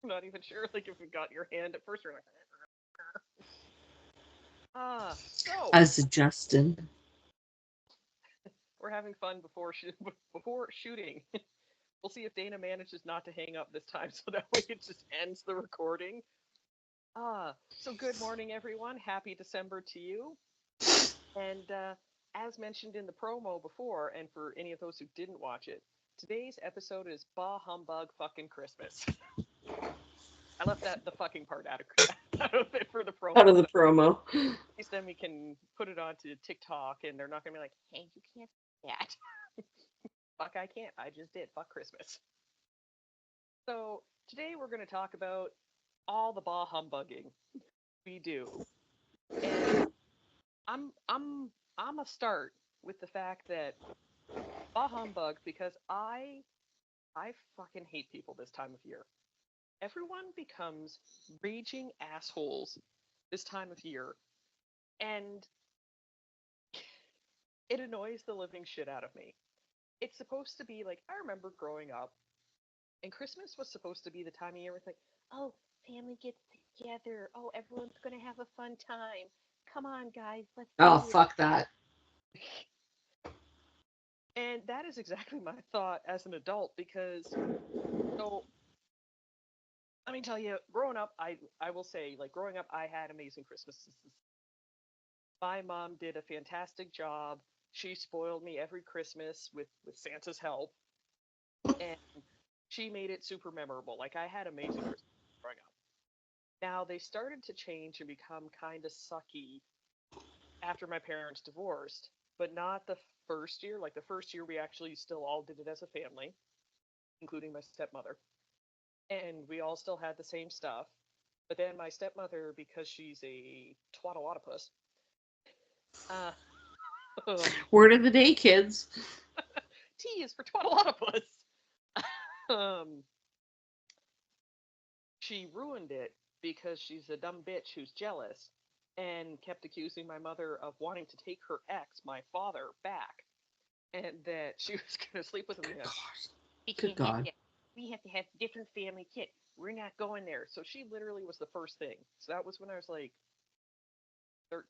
I'm not even sure, like, if it got in your hand at first. You're like, so As a Justin. we're having fun before shooting. We'll see if Dana manages not to hang up this time, so that way it just ends the recording. So good morning, everyone. Happy December to you. And as mentioned in the promo before, and for any of those who didn't watch it, today's episode is Bah Humbug Fucking Christmas. I left the fucking part out of it for the Out promo, of the so promo. at least then we can put it onto TikTok, and they're not gonna be like, "Hey, you can't say that." Fuck, I can't. I just did. Fuck Christmas. So today we're gonna talk about all the bah humbugging we do, and I'm a start with the fact that bah humbug because I fucking hate people this time of year. Everyone becomes raging assholes this time of year, and it annoys the living shit out of me. It's supposed to be like I remember growing up, and Christmas was supposed to be the time of year where it's like, oh, family gets together. Oh, everyone's gonna have a fun time. Come on, guys, let's Oh, do fuck that. it. And that is exactly my thought as an adult because so let me tell you, growing up, I will say, like growing up, I had amazing Christmases. My mom did a fantastic job. She spoiled me every Christmas with Santa's help, and she made it super memorable. Like I had amazing Christmas growing up. Now they started to change and become kind of sucky after my parents divorced, but not the first year. Like the first year, we actually still all did it as a family, including my stepmother, and we all still had the same stuff. But then my stepmother, because she's a twatolotopus, uh, Word of the day, kids. T is for twatolotopus. um, she ruined it because she's a dumb bitch who's jealous and kept accusing my mother of wanting to take her ex, my father, back, and that she was going to sleep with him. Good Yeah, God. we Good can't have God. that. We have to have different family kit. We're not going there. So she literally was the first thing. So that was when I was like 13.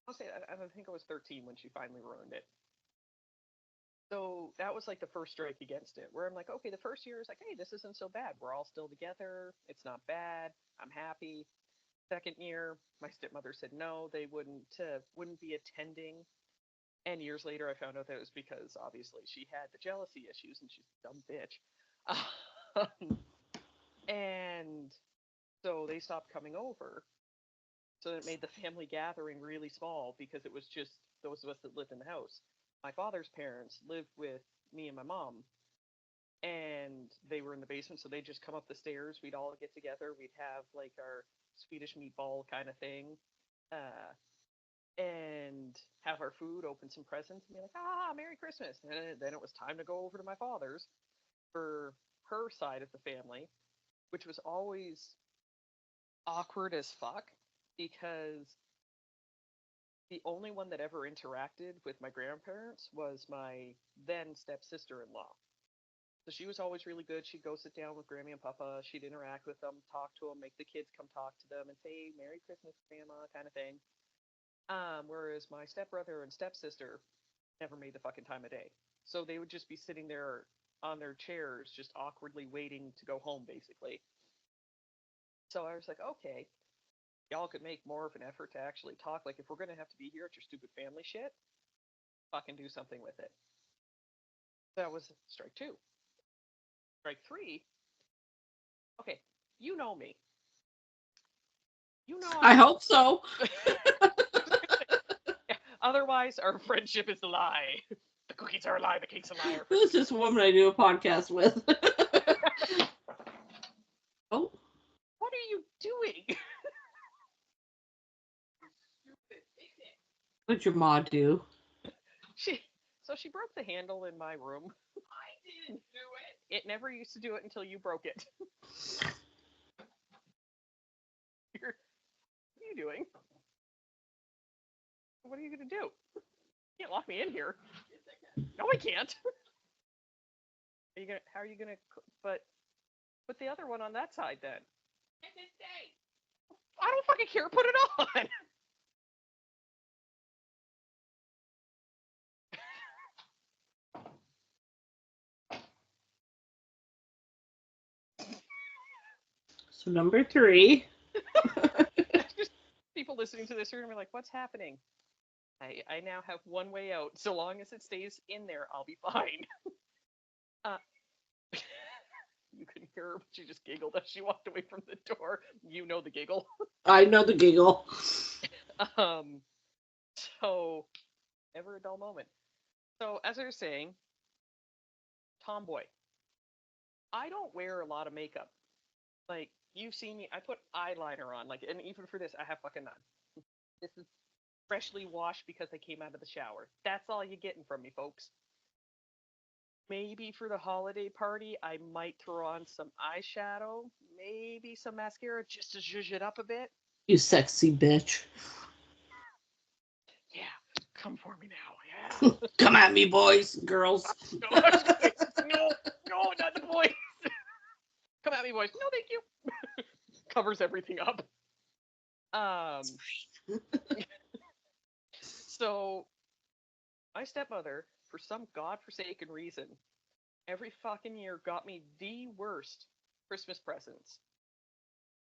I'll say I think I was 13 when she finally ruined it. So that was like the first strike against it, where I'm like, okay, the first year is like, hey, this isn't so bad. We're all still together. It's not bad. I'm happy. Second year, my stepmother said no, they wouldn't be attending. And years later, I found out that it was because obviously she had the jealousy issues and she's a dumb bitch. And so they stopped coming over. So it made the family gathering really small because it was just those of us that lived in the house. My father's parents lived with me and my mom, and they were in the basement, so they'd just come up the stairs. We'd all get together. We'd have like our Swedish meatball kind of thing, uh, and have our food, open some presents, and be like, Merry Christmas. And then it was time to go over to my father's for her side of the family, which was always awkward as fuck because the only one that ever interacted with my grandparents was my then stepsister in law. So she was always really good. She'd go sit down with Grammy and Papa. She'd interact with them, talk to them, make the kids come talk to them and say, Merry Christmas, Grandma, kind of thing. Whereas my stepbrother and stepsister never made the fucking time of day. So they would just be sitting there on their chairs, just awkwardly waiting to go home, basically. So I was like, okay, y'all could make more of an effort to actually talk. Like, if we're going to have to be here at your stupid family shit, fucking do something with it. That was strike two. Strike three. Okay, you know me. You know I I'm a. hope so. Yeah, otherwise, our friendship is a lie. The cookies are a lie. The cake's a lie. Our Who's friendship is this woman I do a podcast with? a lie. Oh, What are you doing? what did your ma do? she. So she broke the handle in my room. I didn't do it. It never used to do it until you broke it. What are you doing? What are you gonna do? You can't lock me in here. No, I can't. Are you gonna? How are you gonna? But the other one on that side then. I don't fucking care. Put it on. So number 3. Just people listening to this are gonna be like, "What's happening?" I now have one way out. So long as it stays in there, I'll be fine. You can hear her, but she just giggled as she walked away from the door. You know the giggle. I know the giggle. So ever a dull moment. So as I was saying, tomboy. I don't wear a lot of makeup. Like you've seen me, I put eyeliner on. Like, and even for this, I have fucking none. This is freshly washed because I came out of the shower. That's all you're getting from me, folks. Maybe for the holiday party, I might throw on some eyeshadow, maybe some mascara just to zhuzh it up a bit. You sexy bitch. Yeah, come for me now. Yeah. Come at me, boys, girls. No, no, not the boys. Come at me, boys. No, thank you. Covers everything up. So my stepmother, for some godforsaken reason, every fucking year got me the worst Christmas presents.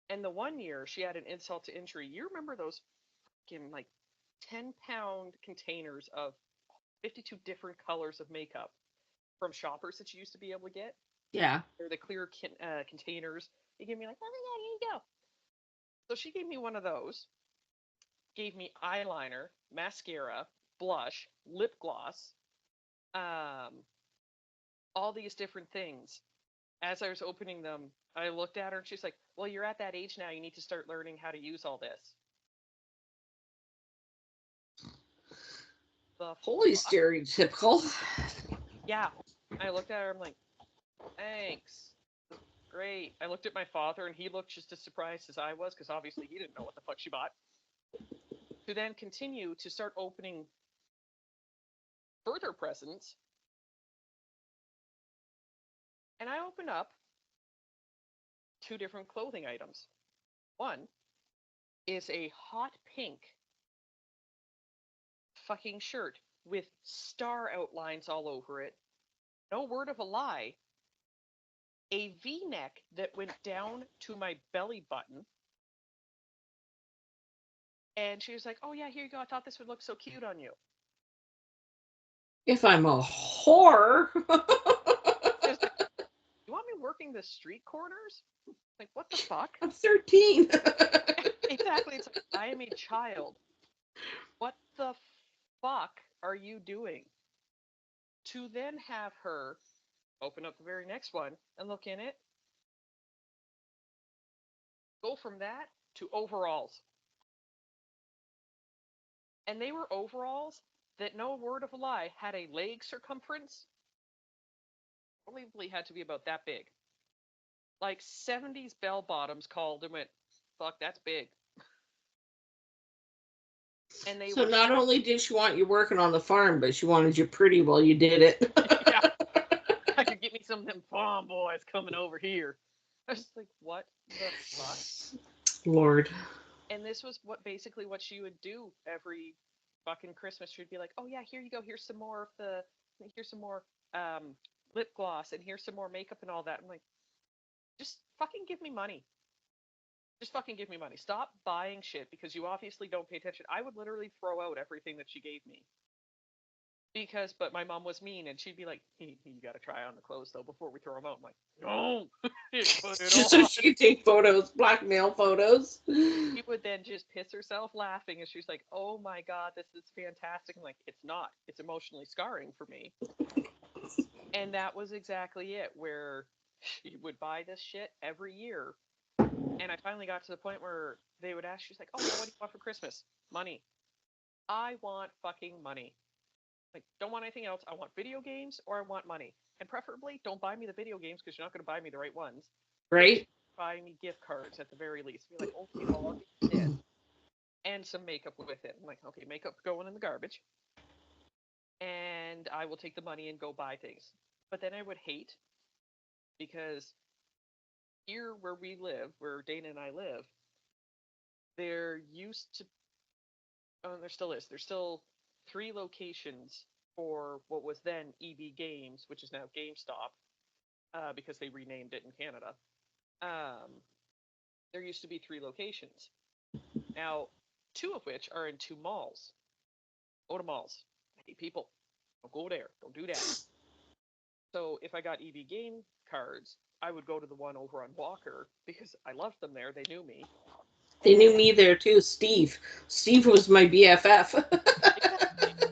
And the one year she had an insult to injury. You remember those fucking like 10-pound containers of 52 different colors of makeup from Shoppers that you used to be able to get? Yeah. They're the clear containers. They gave me like, oh my god, here you go. So she gave me one of those, gave me eyeliner, mascara, blush, lip gloss, all these different things. As I was opening them, I looked at her and she's like, well, you're at that age now. You need to start learning how to use all this. Holy stereotypical. Yeah. I looked at her. I'm like, thanks. Great. I looked at my father and he looked just as surprised as I was because obviously he didn't know what the fuck she bought. To then continue to start opening further presents. And I opened up 2 different clothing items. One is a hot pink fucking shirt with star outlines all over it. No word of a lie. A V-neck that went down to my belly button. And she was like, oh yeah, here you go. I thought this would look so cute on you. If I'm a whore. Just like, you want me working the street corners? Like, what the fuck? I'm 13. Exactly. It's like, I am a child. What the fuck are you doing? To then have her open up the very next one and look in it. Go from that to overalls. And they were overalls that, no word of a lie, had a leg circumference. Probably had to be about that big. Like 70s bell bottoms called and went, fuck, that's big. And they So were not only did she want you working on the farm, but she wanted you pretty while you did it. yeah. I could get me some of them farm boys coming over here. I was like, what the fuck? Lord. And this was basically what she would do every fucking Christmas. She'd be like, oh yeah, here you go. Here's some more lip gloss and here's some more makeup and all that. I'm like, just fucking give me money. Just fucking give me money. Stop buying shit because you obviously don't pay attention. I would literally throw out everything that she gave me. But my mom was mean and she'd be like, you got to try on the clothes though before we throw them out. I'm like, no, put it Just on. so she could take photos, blackmail photos. She would then just piss herself laughing and she's like, oh my god, this is fantastic. I'm like, it's not. It's emotionally scarring for me. And that was exactly it, where she would buy this shit every year. And I finally got to the point where they would ask, she's like, oh, well, what do you want for Christmas? Money. I want fucking money. Like, don't want anything else. I want video games or I want money. And preferably, don't buy me the video games because you're not going to buy me the right ones. Right? Buy me gift cards at the very least. Be like, okay, well, I'll get you this. And some makeup with it. I'm like, okay, makeup going in the garbage. And I will take the money and go buy things. But then I would hate because here where we live, where Dana and I live, there used to, oh, there still is, there's still three locations for what was then EB Games, which is now GameStop, because they renamed it in Canada. Um, there used to be three locations. Now, two of which are in two malls. Go to malls. I hate people. Don't go there. Don't do that. So if I got EB game cards, I would go to the one over on Walker because I loved them there. They knew me. They knew me there too, Steve. Steve was my BFF. Exactly.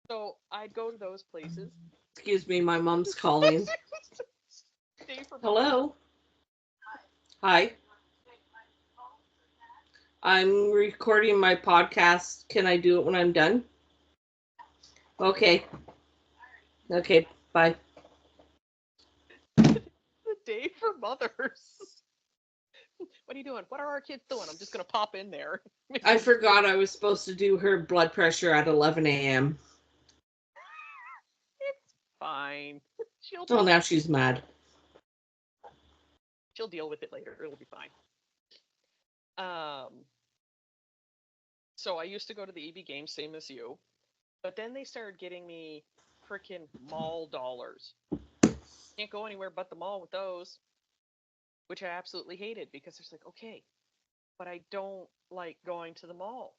So I'd go to those places. Excuse me, my mom's calling. Stay for mother. Hello. Hi. I'm recording my podcast. Can I do it when I'm done? Okay. Okay. Bye. The day for mothers. What are you doing? What are our kids doing? I'm just gonna pop in there. I forgot I was supposed to do her blood pressure at 11 a.m. It's fine. She'll Oh, now she's mad. she'll deal with it later. It'll be fine. Um, so I used to go to the EB games, same as you, but then they started getting me freaking mall dollars. Can't go anywhere but the mall with those, which I absolutely hated because it's like, okay, but I don't like going to the mall.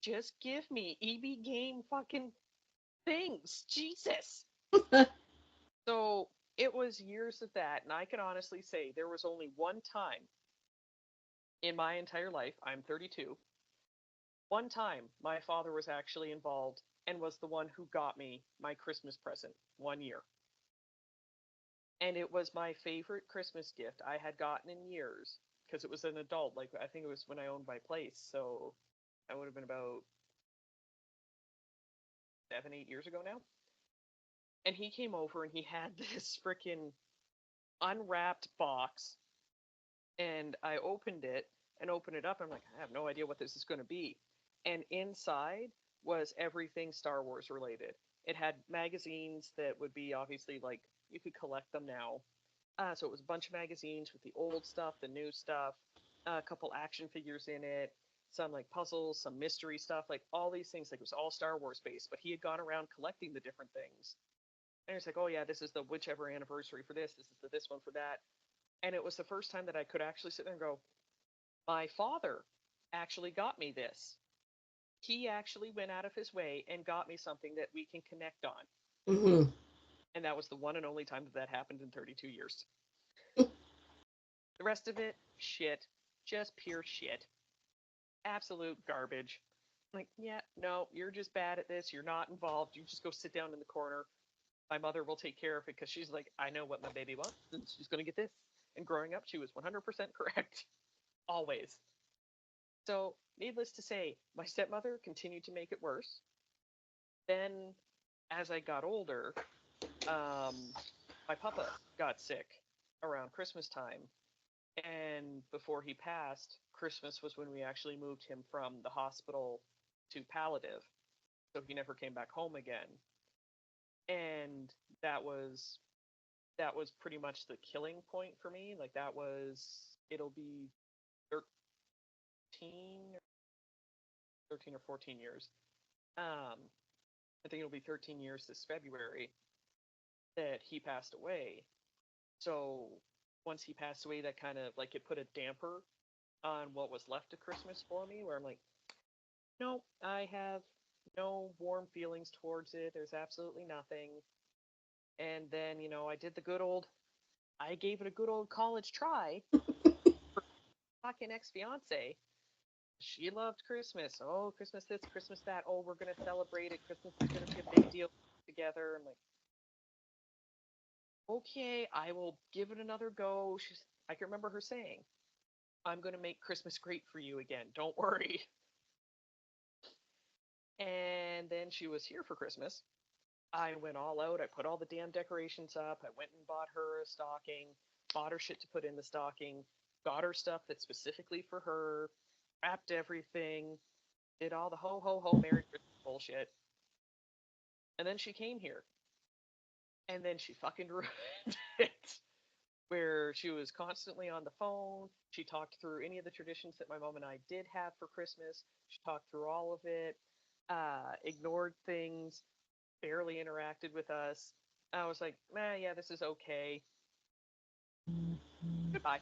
Just give me EB game fucking things. Jesus. So it was years of that, and I can honestly say there was only one time in my entire life, I'm 32, one time my father was actually involved and was the one who got me my Christmas present one year. And it was my favorite Christmas gift I had gotten in years because it was an adult. Like, I think it was when I owned my place. So I would have been about 7, 8 years ago now. And he came over and he had this freaking unwrapped box. And I opened it and opened it up. And I'm like, I have no idea what this is going to be. And inside was everything Star Wars related. It had magazines that would be obviously like you could collect them now. So it was a bunch of magazines with the old stuff, the new stuff, a couple action figures in it, some like puzzles, some mystery stuff, like all these things. Like it was all Star Wars based, but he had gone around collecting the different things. And it's like, oh yeah, this is the whichever anniversary for this. This is the this one for that. And it was the first time that I could actually sit there and go, my father actually got me this. He actually went out of his way and got me something that we can connect on. Mm-hmm. And that was the one and only time that that happened in 32 years. The rest of it, shit. Just pure shit. Absolute garbage. Like, yeah, no, you're just bad at this. You're not involved. You just go sit down in the corner. My mother will take care of it because she's like, I know what my baby wants and she's going to get this. And growing up, she was 100% correct. Always. So, needless to say, my stepmother continued to make it worse. Then, as I got older, my papa got sick around Christmas time. And before he passed, Christmas was when we actually moved him from the hospital to palliative. So he never came back home again. And that was that was pretty much the killing point for me. Like that was it'll be 13 13 or 14 years. Um I think it'll be 13 years this February that he passed away. So once he passed away, that kind of like it put a damper on what was left of Christmas for me, where I'm like, no, I have no warm feelings towards it. There's absolutely nothing. And then, I did the good old, I gave it a good old college try for fucking ex fiance. She loved Christmas. Oh, Christmas this, Christmas that. Oh, we're going to celebrate it. Christmas is going to be a big deal together. I'm like, okay, I will give it another go. I can remember her saying, I'm going to make Christmas great for you again. Don't worry. And then she was here for Christmas. I went all out. I put all the damn decorations up. I went and bought her a stocking, bought her shit to put in the stocking, got her stuff that's specifically for her, wrapped everything, did all the ho ho ho Merry Christmas bullshit. And then she came here. And then she fucking ruined it. where she was constantly on the phone. She talked through any of the traditions that my mom and I did have for Christmas. She talked through all of it, ignored things, barely interacted with us. I was like, yeah, this is okay. Goodbye.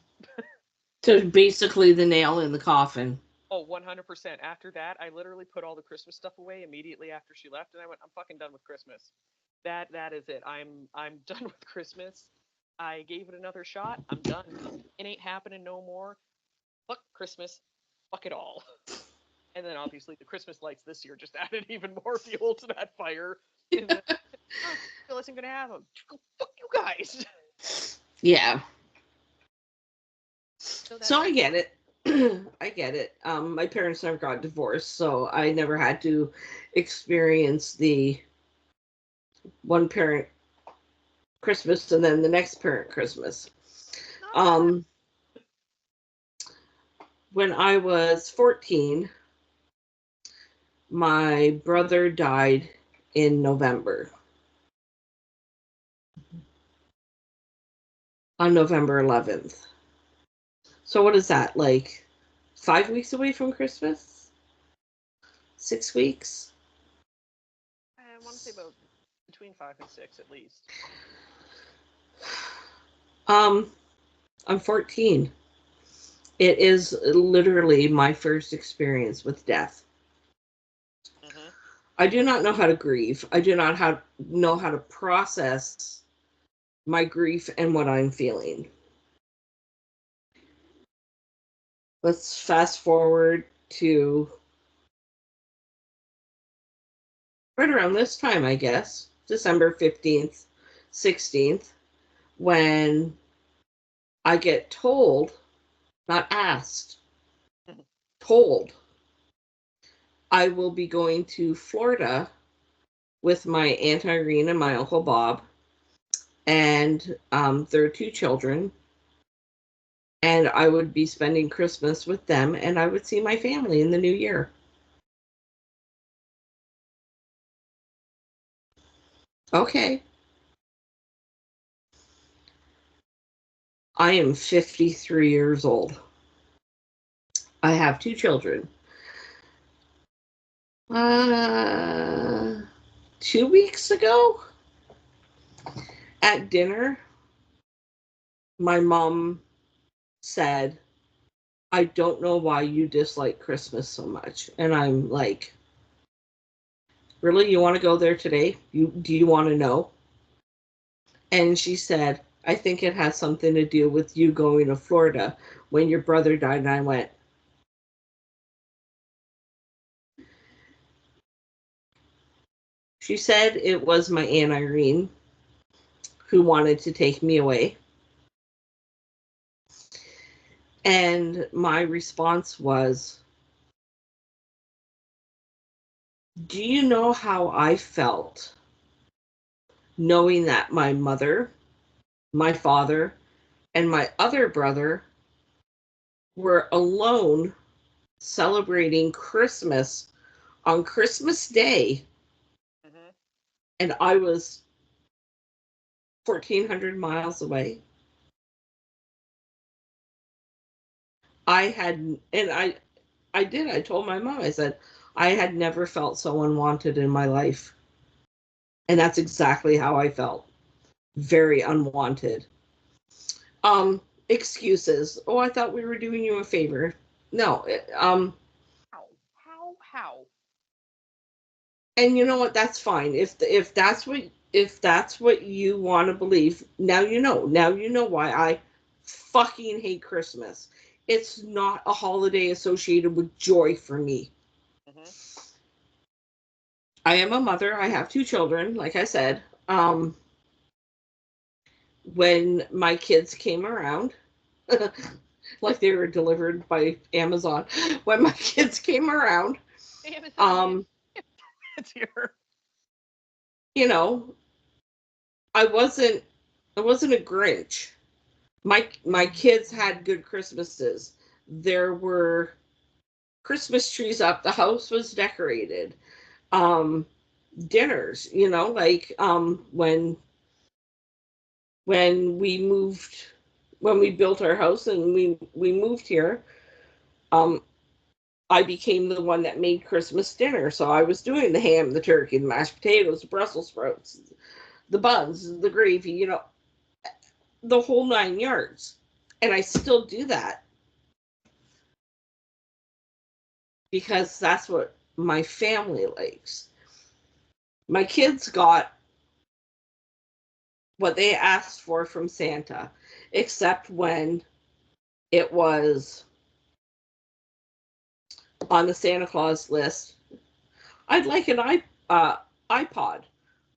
So basically the nail in the coffin. Oh, 100%. After that, I literally put all the Christmas stuff away immediately after she left, and I went, I'm fucking done with Christmas. That is it. I'm done with Christmas. I gave it another shot. I'm done. It ain't happening no more. Fuck Christmas. Fuck it all. And then obviously the Christmas lights this year just added even more fuel to that fire. And then, oh, I wasn't gonna have them. Go fuck you guys. Yeah. So So I get it. I get it. My parents never got divorced, so I never had to experience the one parent Christmas and then the next parent Christmas. not fun. Um, when I was 14, my brother died in November. On November 11th. So what is that, like 5 weeks away from Christmas? 6 weeks? I want to say about between 5 and 6 at least. I'm 14. It is literally my first experience with death. Mm-hmm. I do not know how to grieve. I do not know how to process my grief and what I'm feeling. Let's fast forward to right around this time, I guess, December 15th, 16th, when I get told, not asked, told, I will be going to Florida with my Aunt Irene and my Uncle Bob and their two children. And I would be spending Christmas with them, and I would see my family in the new year. Okay. I am 53 years old. I have two children. 2 weeks ago at dinner, my mom said, I don't know why you dislike Christmas so much. And I'm like, really? You want to go there today? Do you want to know? And she said, I think it has something to do with you going to Florida when your brother died. And I went, she said it was my Aunt Irene who wanted to take me away. And my response was, do you know how I felt knowing that my mother, my father, and my other brother were alone celebrating Christmas on Christmas Day, Mm-hmm. and I was 1,400 miles away? I told my mom, I said, I had never felt so unwanted in my life. And that's exactly how I felt. Very unwanted. Excuses. Oh, I thought we were doing you a favor. No, How? and you know what? That's fine. If that's what you want to believe, now you know. Now you know why I fucking hate Christmas. It's not a holiday associated with joy for me. Mm-hmm. I am a mother. I have two children, like I said. When my kids came around, like they were delivered by Amazon. When my kids came around, Amazon man, um, it's here. you know, I wasn't I wasn't a Grinch. My kids had good Christmases. There were Christmas trees up. The house was decorated. Um, Dinners, like when we moved. when we built our house and we moved here, um, I became the one that made Christmas dinner. So I was doing the ham, the turkey, the mashed potatoes, the Brussels sprouts, the buns, the gravy, the whole 9 yards. And I still do that because that's what my family likes. My kids got what they asked for from Santa, except when it was on the Santa Claus list. I'd like an iPod.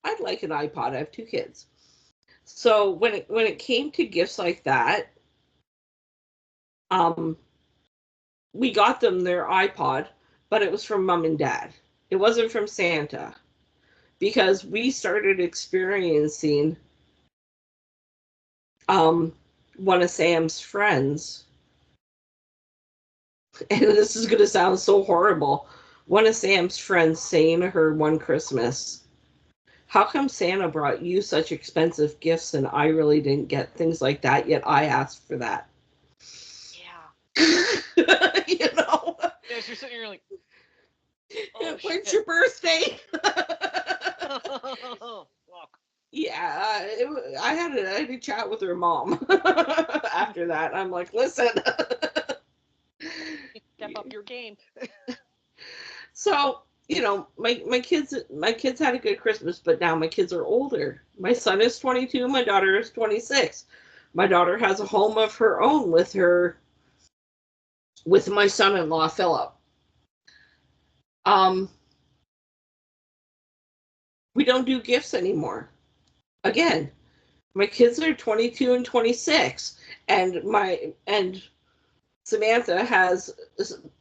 I'd like an iPod. I have 2 kids. So when it came to gifts like that, um, we got them their iPod, but it was from mom and dad. It wasn't from Santa because we started experiencing um, one of Sam's friends, and this is going to sound so horrible. One of Sam's friends saying to her one Christmas, "How come Santa brought you such expensive gifts and I really didn't get things like that, yet I asked for that?" Yeah. you know? Yeah, so you're sitting here like, oh, When's shit. your birthday? Look. Yeah, I had a chat with her mom after that. I'm like, listen. Step up your game. So, my kids had a good Christmas, but now my kids are older. My son is 22, my daughter is 26. My daughter has a home of her own with my son-in-law Philip. Um, we don't do gifts anymore. Again, my kids are 22 and 26, and Samantha has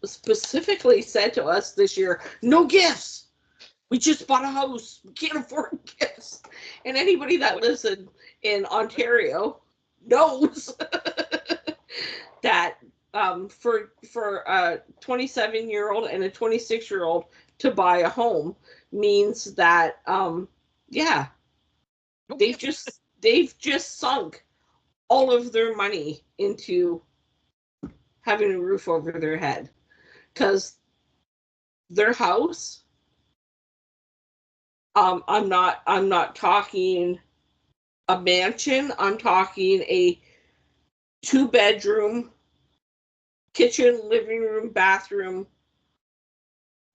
specifically said to us this year, no gifts. We just bought a house. We can't afford gifts. And anybody that lives in Ontario knows that for a 27-year-old and a 26-year-old to buy a home means that yeah, they've just sunk all of their money into having a roof over their head because their house, I'm not talking a mansion. I'm talking a 2-bedroom, kitchen, living room, bathroom,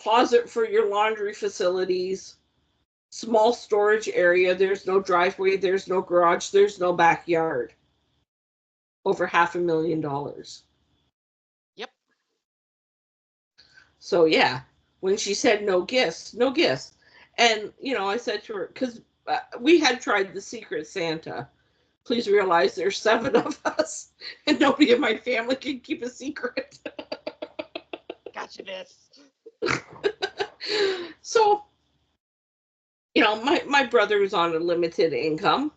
closet for your laundry facilities, small storage area. There's no driveway, there's no garage, there's no backyard. Over $500,000. Yep. So yeah, when she said no gifts, no gifts. And I said to her, because we had tried the Secret Santa. Please realize there's 7 of us, and nobody in my family can keep a secret. Gotcha this. So, my brother is on a limited income.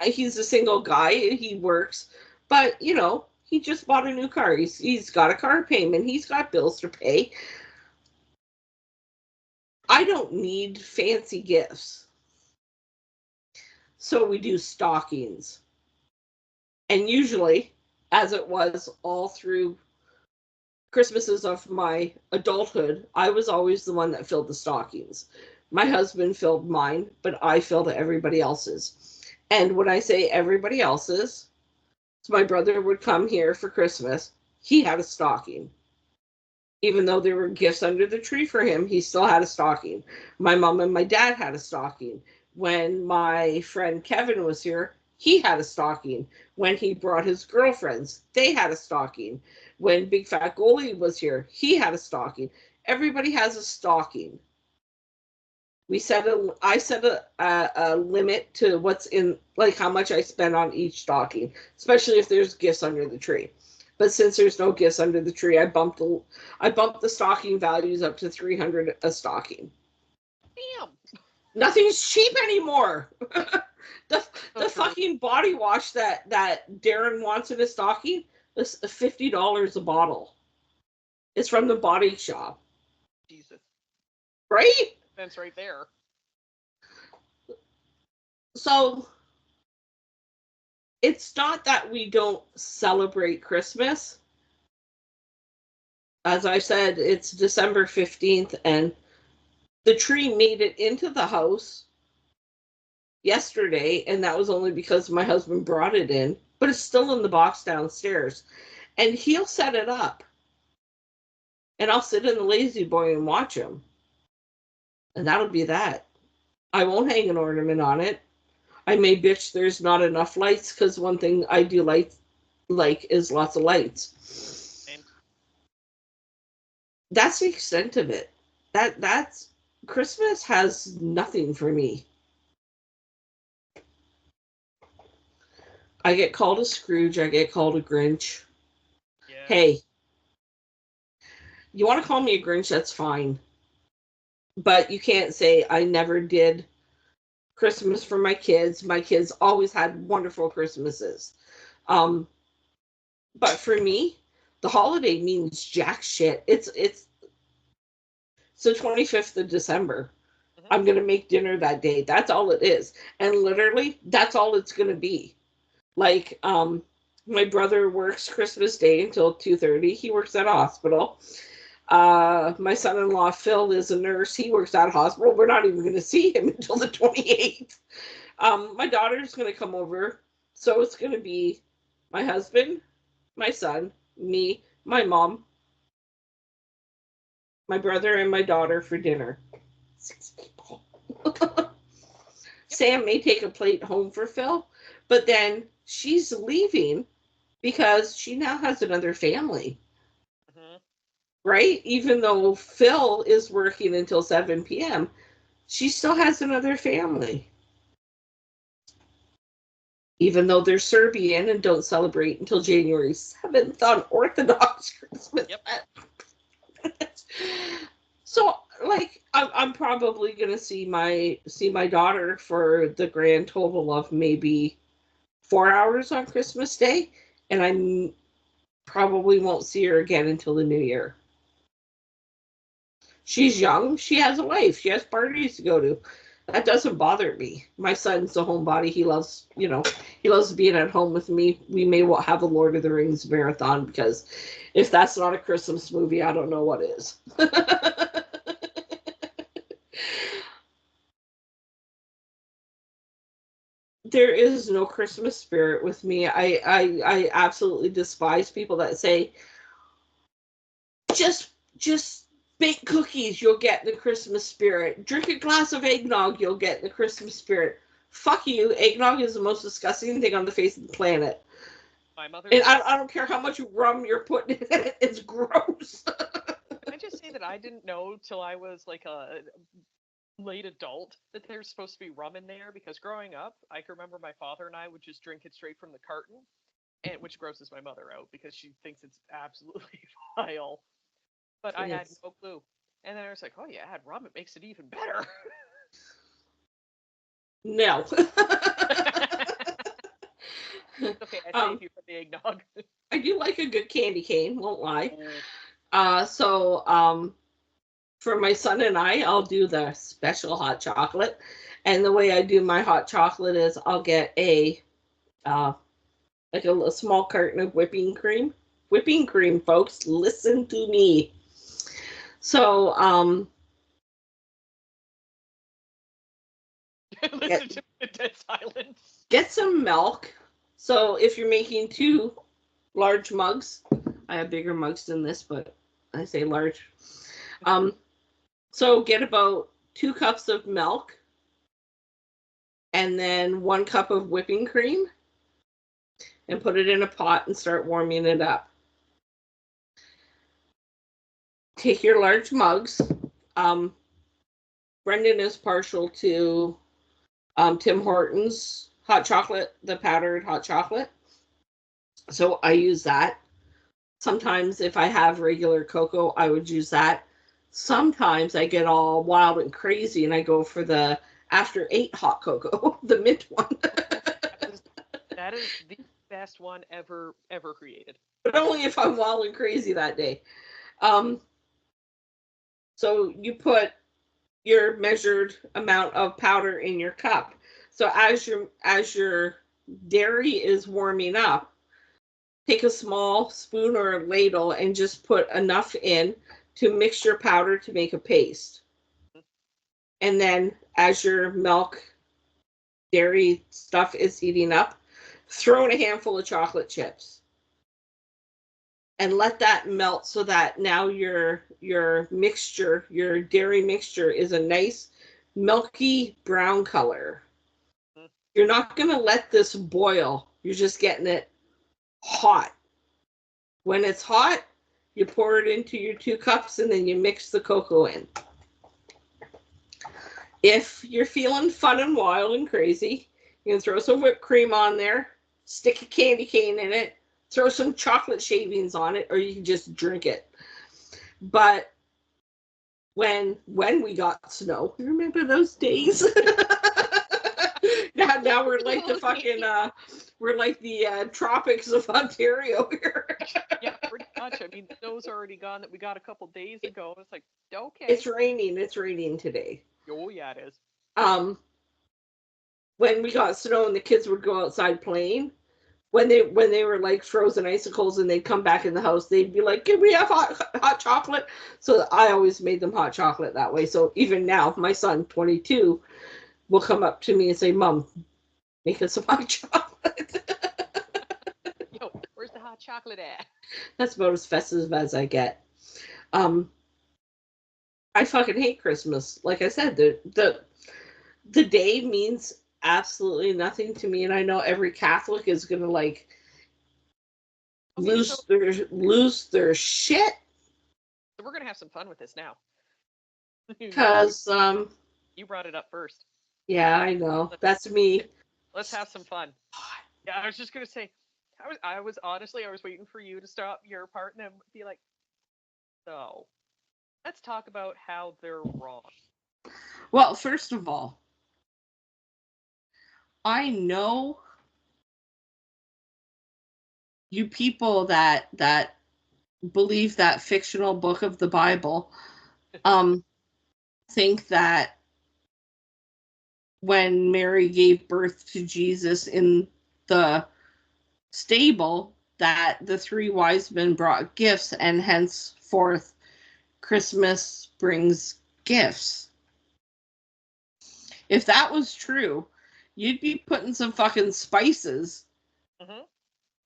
He's a single guy. He works, but he just bought a new car. He's got a car payment. He's got bills to pay. I don't need fancy gifts, so we do stockings. And usually, as it was all through Christmases of my adulthood, I was always the one that filled the stockings. My husband filled mine, but I filled everybody else's. And when I say everybody else's, so my brother would come here for Christmas, he had a stocking. Even though there were gifts under the tree for him, he still had a stocking. My mom and my dad had a stocking. When my friend Kevin was here, he had a stocking. When he brought his girlfriends, they had a stocking. When Big Fat Goalie was here, he had a stocking. Everybody has a stocking. I set a limit to what's in, like how much I spend on each stocking, especially if there's gifts under the tree. But since there's no gifts under the tree, I bumped the stocking values up to $300 a stocking. Damn. Nothing's cheap anymore. the So fucking body wash that Darren wants in his stocking is $50 a bottle. It's from the body shop. Jesus. Right? That's right there. So it's not that we don't celebrate Christmas. As I said, it's December 15th, and the tree made it into the house yesterday, and that was only because my husband brought it in, but it's still in the box downstairs. And he'll set it up, and I'll sit in the lazy boy and watch him. And that'll be that. I won't hang an ornament on it. I may bitch there's not enough lights, because one thing I do like is lots of lights. Same. That's the extent of it. That's Christmas has nothing for me. I get called a Scrooge. I get called a Grinch. Yeah. Hey, you want to call me a Grinch? That's fine. But you can't say I never did Christmas for my kids. My kids always had wonderful Christmases. Um, but for me, the holiday means jack shit. It's the 25th of December. Mm-hmm. I'm going to make dinner that day. That's all it is. And literally, that's all it's going to be. Like, my brother works Christmas Day until 2:30. He works at a hospital. My son-in-law, Phil, is a nurse. He works at a hospital. We're not even going to see him until the 28th. My daughter's going to come over. So it's going to be my husband, my son, me, my mom, my brother, and my daughter for dinner. 6 people. Sam may take a plate home for Phil, but then she's leaving because she now has another family. Mm-hmm. Right? Even though Phil is working until 7 p.m., she still has another family. Even though they're Serbian and don't celebrate until January 7th on Orthodox Christmas. Yep. So, like, I'm probably gonna see my daughter for the grand total of maybe 4 hours on Christmas Day, and I probably won't see her again until the new year. She's young. She has a life. She has parties to go to. That doesn't bother me. My son's a homebody. He loves, he loves being at home with me. We may well have a Lord of the Rings marathon, because if that's not a Christmas movie, I don't know what is. There is no Christmas spirit with me. I absolutely despise people that say, just bake cookies, you'll get the Christmas spirit. Drink a glass of eggnog, you'll get the Christmas spirit. Fuck you. Eggnog is the most disgusting thing on the face of the planet. My mother. And I don't care how much rum you're putting in it, it's gross. Can I just say that I didn't know till I was like a late adult that there's supposed to be rum in there, because growing up, I can remember my father and I would just drink it straight from the carton, and which grosses my mother out because she thinks it's absolutely vile. But I had Yes. no clue. And then I was like, oh yeah, add rum, it makes it even better. No. Okay, I save you from the eggnog. I do like a good candy cane, won't lie. Mm. For my son and I'll do the special hot chocolate. And the way I do my hot chocolate is I'll get uh, a small carton of whipping cream. Whipping cream, folks, listen to me. So, Listen to the dead silence. get some milk. So if you're making 2 large mugs, I have bigger mugs than this, but I say large. So get about 2 cups of milk, and then 1 cup of whipping cream, and put it in a pot and start warming it up. Take your large mugs. Um, Brendan is partial to Tim Hortons hot chocolate, the powdered hot chocolate. So I use that. Sometimes if I have regular cocoa, I would use that. Sometimes I get all wild and crazy and I go for the after 8 hot cocoa, the mint one. That is the best one ever created. But only if I'm wild and crazy that day. Um, so you put your measured amount of powder in your cup. So as you're dairy is warming up, take a small spoon or a ladle and just put enough in to mix your powder to make a paste. And then as your milk dairy stuff is heating up, throw in a handful of chocolate chips and let that melt so that now your mixture, your dairy mixture is a nice milky brown color. Mm. You're not going to let this boil. You're just getting it hot. When it's hot, you pour it into your 2 cups and then you mix the cocoa in. If you're feeling fun and wild and crazy, you can throw some whipped cream on there, stick a candy cane in it, throw some chocolate shavings on it, or you can just drink it. But when we got snow, you remember those days? now we're like the fucking we're like the tropics of Ontario here. Yeah, pretty much. I mean, the snow's already gone that we got a couple days ago. It's like, okay. It's raining today. Oh yeah, it is. When we got snow and the kids would go outside playing, when they were like frozen icicles and they'd come back in the house, they'd be like, "Can we have hot chocolate?" So I always made them hot chocolate that way. So even now, my son, 22, will come up to me and say, "Mom, make us some hot chocolate." Yo, where's the hot chocolate at? That's about as festive as I get. Um, I fucking hate Christmas. Like I said, the day means absolutely nothing to me, and I know every Catholic is gonna like Okay, so lose their shit we're gonna have some fun with this now. because You brought it up first. yeah, I know Let's, that's me. let's have some fun. Yeah, I was just gonna say, I was honestly, I was waiting for you to stop your part and then be like, so let's talk about how they're wrong. Well, first of all, I know you people that believe that fictional book of the Bible um think that when Mary gave birth to Jesus in the stable that the 3 wise men brought gifts and henceforth Christmas brings gifts. If that was true, you'd be putting some fucking spices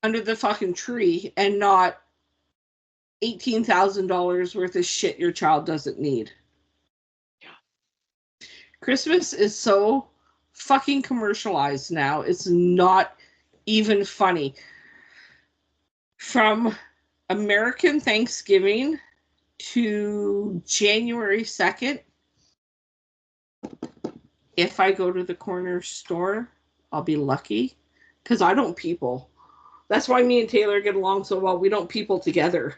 under the fucking tree and not $18,000 worth of shit your child doesn't need. Yeah. Christmas is so fucking commercialized now. It's not even funny. From American Thanksgiving to January 2nd, if I go to the corner store, I'll be lucky because I don't people. That's why me and Taylor get along so well. We don't people together.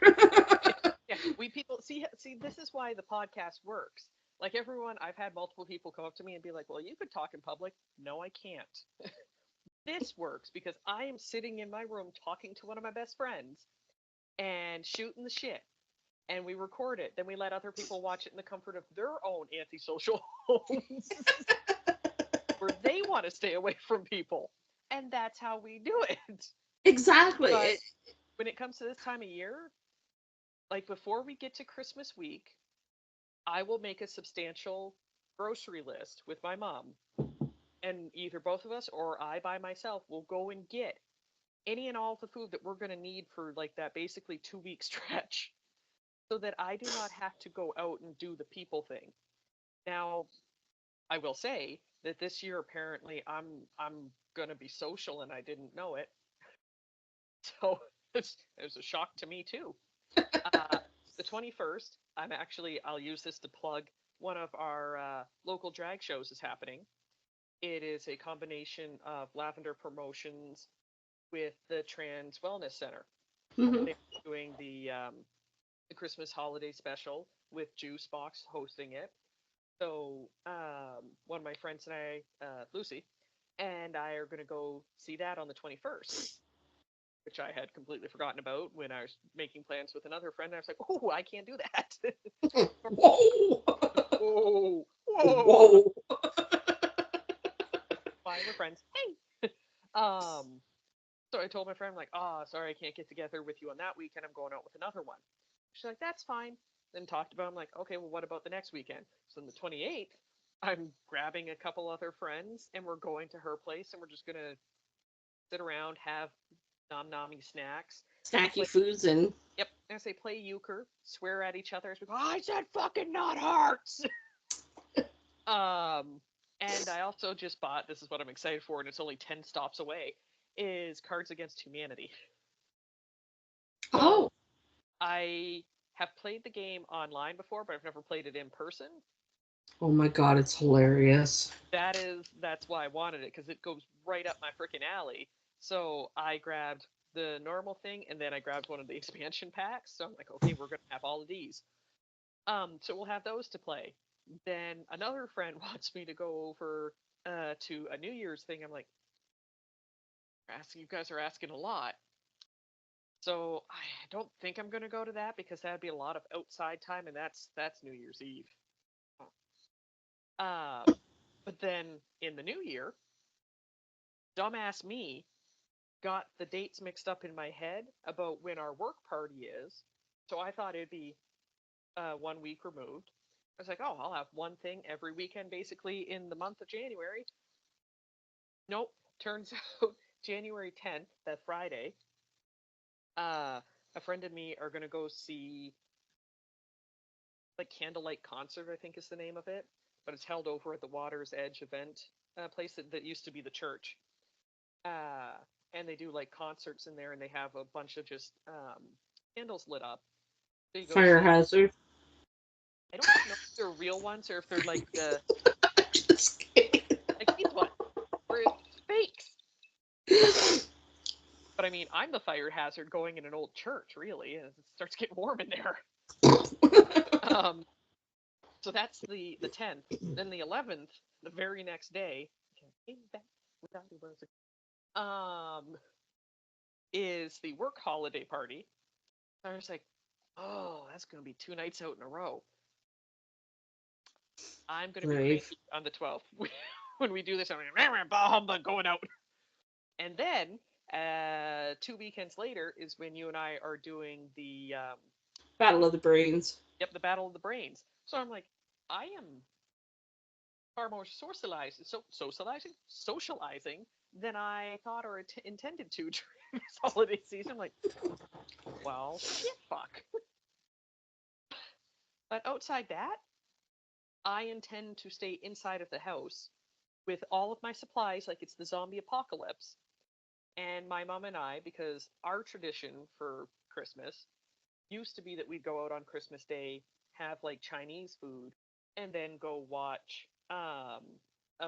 Yeah, we people see. This is why the podcast works. Like everyone, I've had multiple people come up to me and be like, "Well, you could talk in public." No, I can't. This works because I am sitting in my room talking to one of my best friends and shooting the shit. And we record it. Then we let other people watch it in the comfort of their own antisocial homes where they want to stay away from people. And that's how we do it. Exactly. But when it comes to this time of year, like before we get to Christmas week, I will make a substantial grocery list with my mom. And either both of us or I by myself will go and get any and all the food that we're going to need for like that basically 2 week stretch so that I do not have to go out and do the people thing. Now, I will say that this year apparently I'm going to be social and I didn't know it. So it was a shock to me too. Uh, the 21st, I'll use this to plug one of our local drag shows is happening. It is a combination of Lavender Promotions with the Trans Wellness Center. Mm-hmm. They're doing the Christmas holiday special with Juice Box hosting it. So one of my friends and I, Lucy, and I are going to go see that on the 21st, which I had completely forgotten about when I was making plans with another friend. I was like, oh, I can't do that. Whoa. Whoa, whoa. Whoa. Why we're friends. Hey. Um, so I told my friend, like, oh, sorry, I can't get together with you on that weekend. I'm going out with another one. She's like, that's fine. Then talked about it. I'm like, okay, well, what about the next weekend? So on the 28th, I'm grabbing a couple other friends and we're going to her place and we're just going to sit around, have nom nommy snacks. Snacky Play, foods and yep, and I say play euchre, swear at each other as we go, I said fucking not hearts. Um, and I also just bought, this is what I'm excited for, and it's only 10 stops away, is Cards Against Humanity. So oh, I have played the game online before, but I've never played it in person. oh my god, it's hilarious. That's why I wanted it, because it goes right up my freaking alley. So I grabbed the normal thing and then I grabbed one of the expansion packs. So I'm like, okay, we're gonna have all of these. So we'll have those to play. Then another friend wants me to go over to a New Year's thing. I'm like, asking you guys are asking a lot. So I don't think I'm gonna go to that because that'd be a lot of outside time, and that's New Year's Eve. Um, but then in the new year, dumbass me got the dates mixed up in my head about when our work party is. So I thought it'd be 1 week removed. I was like, oh, I'll have one thing every weekend basically in the month of January. Nope. Turns out January 10th, that Friday, uh, a friend and me are going to go see like Candlelight Concert, I think is the name of it. But it's held over at the Water's Edge event place that used to be the church. Uh, and they do like concerts in there and they have a bunch of just candles lit up. So you go Fire see. hazard. I don't know if they're real ones or if they're like the Just kidding. like these ones where it's fakes. But I mean, I'm the fire hazard going in an old church, really, and it starts getting warm in there. Um, so that's the 10th. Then the 11th, the very next day, um, is the work holiday party. I was like, oh, that's going to be 2 nights out in a row. I'm going to be Right. cranky on the 12th. When we do this, I'm like, bah humbug going out. And then 2 weekends later is when you and I are doing the Battle of the Brains. yep, the Battle of the Brains. So I'm like, I am far more socializing than I thought or intended to during this holiday season. I'm like, well, shit, fuck. But outside that, I intend to stay inside of the house with all of my supplies, like it's the zombie apocalypse, and my mom and I, because our tradition for Christmas used to be that we'd go out on Christmas Day, have like Chinese food, and then go watch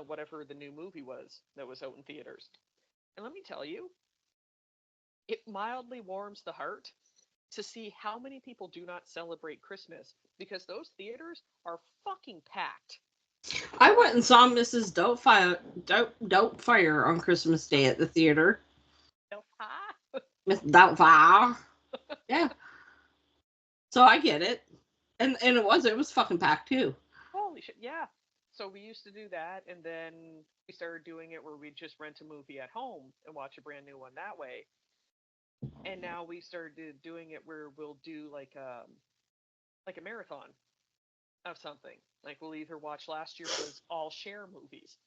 whatever the new movie was that was out in theaters. And let me tell you, it mildly warms the heart to see how many people do not celebrate Christmas because those theaters are fucking packed. I went and saw Mrs. Doubtfire on Christmas Day at the theater. Miss Doubtfire. Yeah. So I get it. And it was fucking packed too. Holy shit, yeah. So we used to do that, and then we started doing it where we'd just rent a movie at home and watch a brand new one that way. And now we started doing it where we'll do like a marathon of something. Like we'll either watch last year was all Cher movies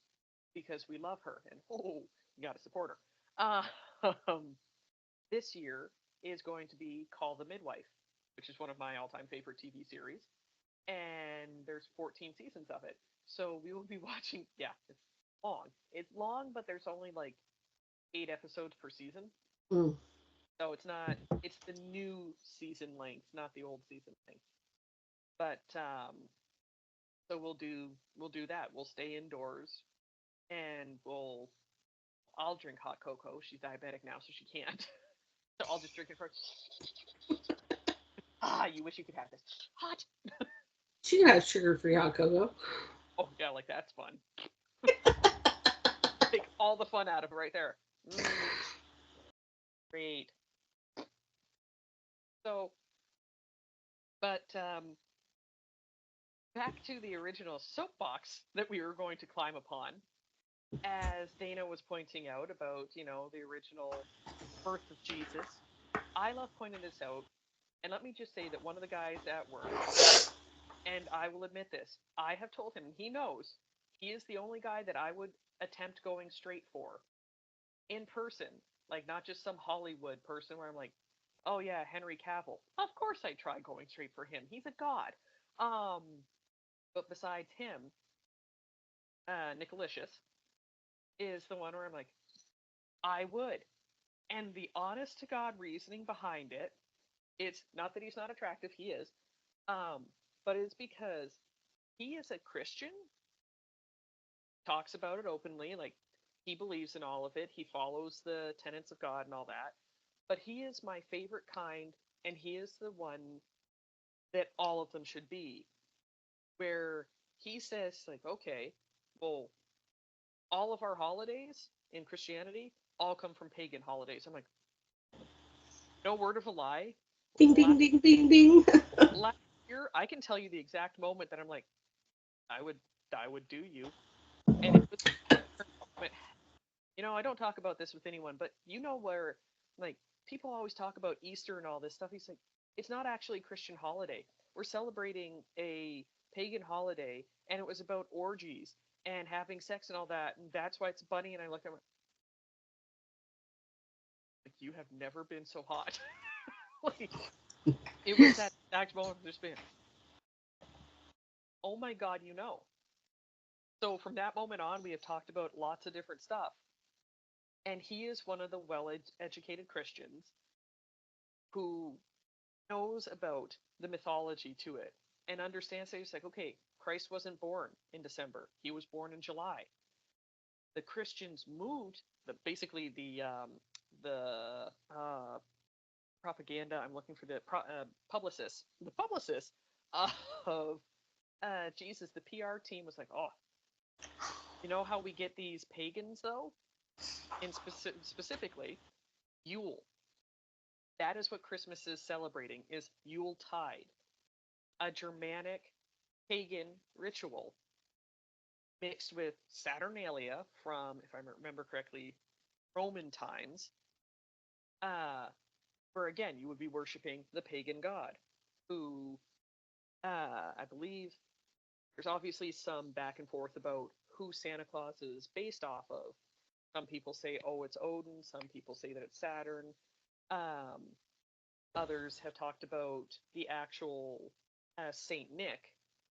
because we love her, and oh, you got to support her. This year is going to be Call the Midwife, which is one of my all-time favorite TV series, and there's 14 seasons of it. So we will be watching. Yeah, it's long. It's long, but there's only like 8 episodes per season. Mm. So it's not. It's the new season length, not the old season length. But so we'll do that. We'll stay indoors, and I'll drink hot cocoa. She's diabetic now, so she can't. So I'll just drink it first. Ah, you wish you could have this hot. She can have sugar-free hot cocoa. Oh yeah, like that's fun. Take all the fun out of it right there. Great. So, but back to the original soapbox that we were going to climb upon. as Dana was pointing out about, the original birth of Jesus, I love pointing this out. And let me just say that one of the guys at work, and I will admit this, I have told him, and he knows, he is the only guy that I would attempt going straight for in person, like not just some Hollywood person where I'm like, oh yeah, Henry Cavill. Of course I try going straight for him. He's a god. Um, but besides him, Nicolicious is the one where I'm like, I would. And the honest to God reasoning behind it, it's not that he's not attractive, he is, um, but it's because he is a Christian, talks about it openly, like he believes in all of it, he follows the tenets of God and all that. But he is my favorite kind, and he is the one that all of them should be. Where he says, like, okay, well, all of our holidays in Christianity all come from pagan holidays. I'm like, no word of a lie. Ding, ding, Last, ding, ding, ding. last year, I can tell you the exact moment that I'm like, I would, I would do you, and it was, I don't talk about this with anyone, but where, like, people always talk about Easter and all this stuff. He's like, it's not actually a Christian holiday. We're celebrating a pagan holiday, and it was about orgies and having sex and all that, and that's why it's bunny. And I look at him like, you have never been so hot. Like, it was that exact moment of just being, oh my God, So from that moment on, we have talked about lots of different stuff. And he is one of the well-educated Christians who knows about the mythology to it and understands that he's like, okay, Christ wasn't born in December. He was born in July. The Christians moved basically the propaganda. I'm looking for the publicist of Jesus. The PR team was like, oh, you know how we get these pagans though, in specifically Yule. That is what Christmas is celebrating, is Yule Tide, a Germanic pagan ritual mixed with Saturnalia from, if I remember correctly, Roman times, uh, where again you would be worshiping the pagan god, who I believe there's obviously some back and forth about who Santa Claus is based off of. Some people say, oh, it's Odin. Some people say that it's Saturn. Um, Others have talked about the actual Saint Nick,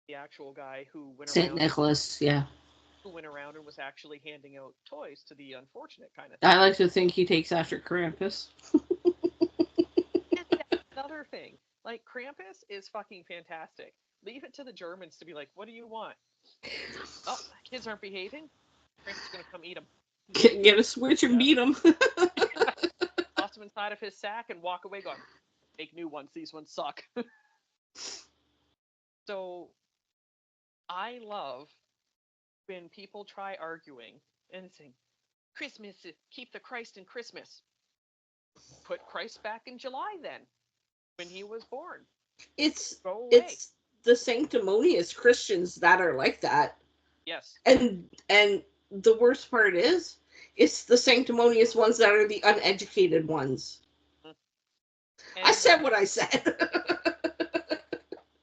the actual guy St. Nicholas, yeah. who went around and was actually handing out toys to the unfortunate kind of I thing. like to think he takes after Krampus. And that's another thing. Like, Krampus is fucking fantastic. Leave it to the Germans to be like, what do you want? Oh, kids aren't behaving? Krampus is going to come eat them. Get a switch and Yeah. beat him. Toss them inside of his sack and walk away going, make new ones. These ones suck. So I love when people try arguing and saying, Christmas, keep the Christ in Christmas. Put Christ back in July then, when he was born. it's Go away. it's the sanctimonious Christians that are like that. Yes. And the worst part is it's the sanctimonious ones that are the uneducated ones. Mm. I And said what I said.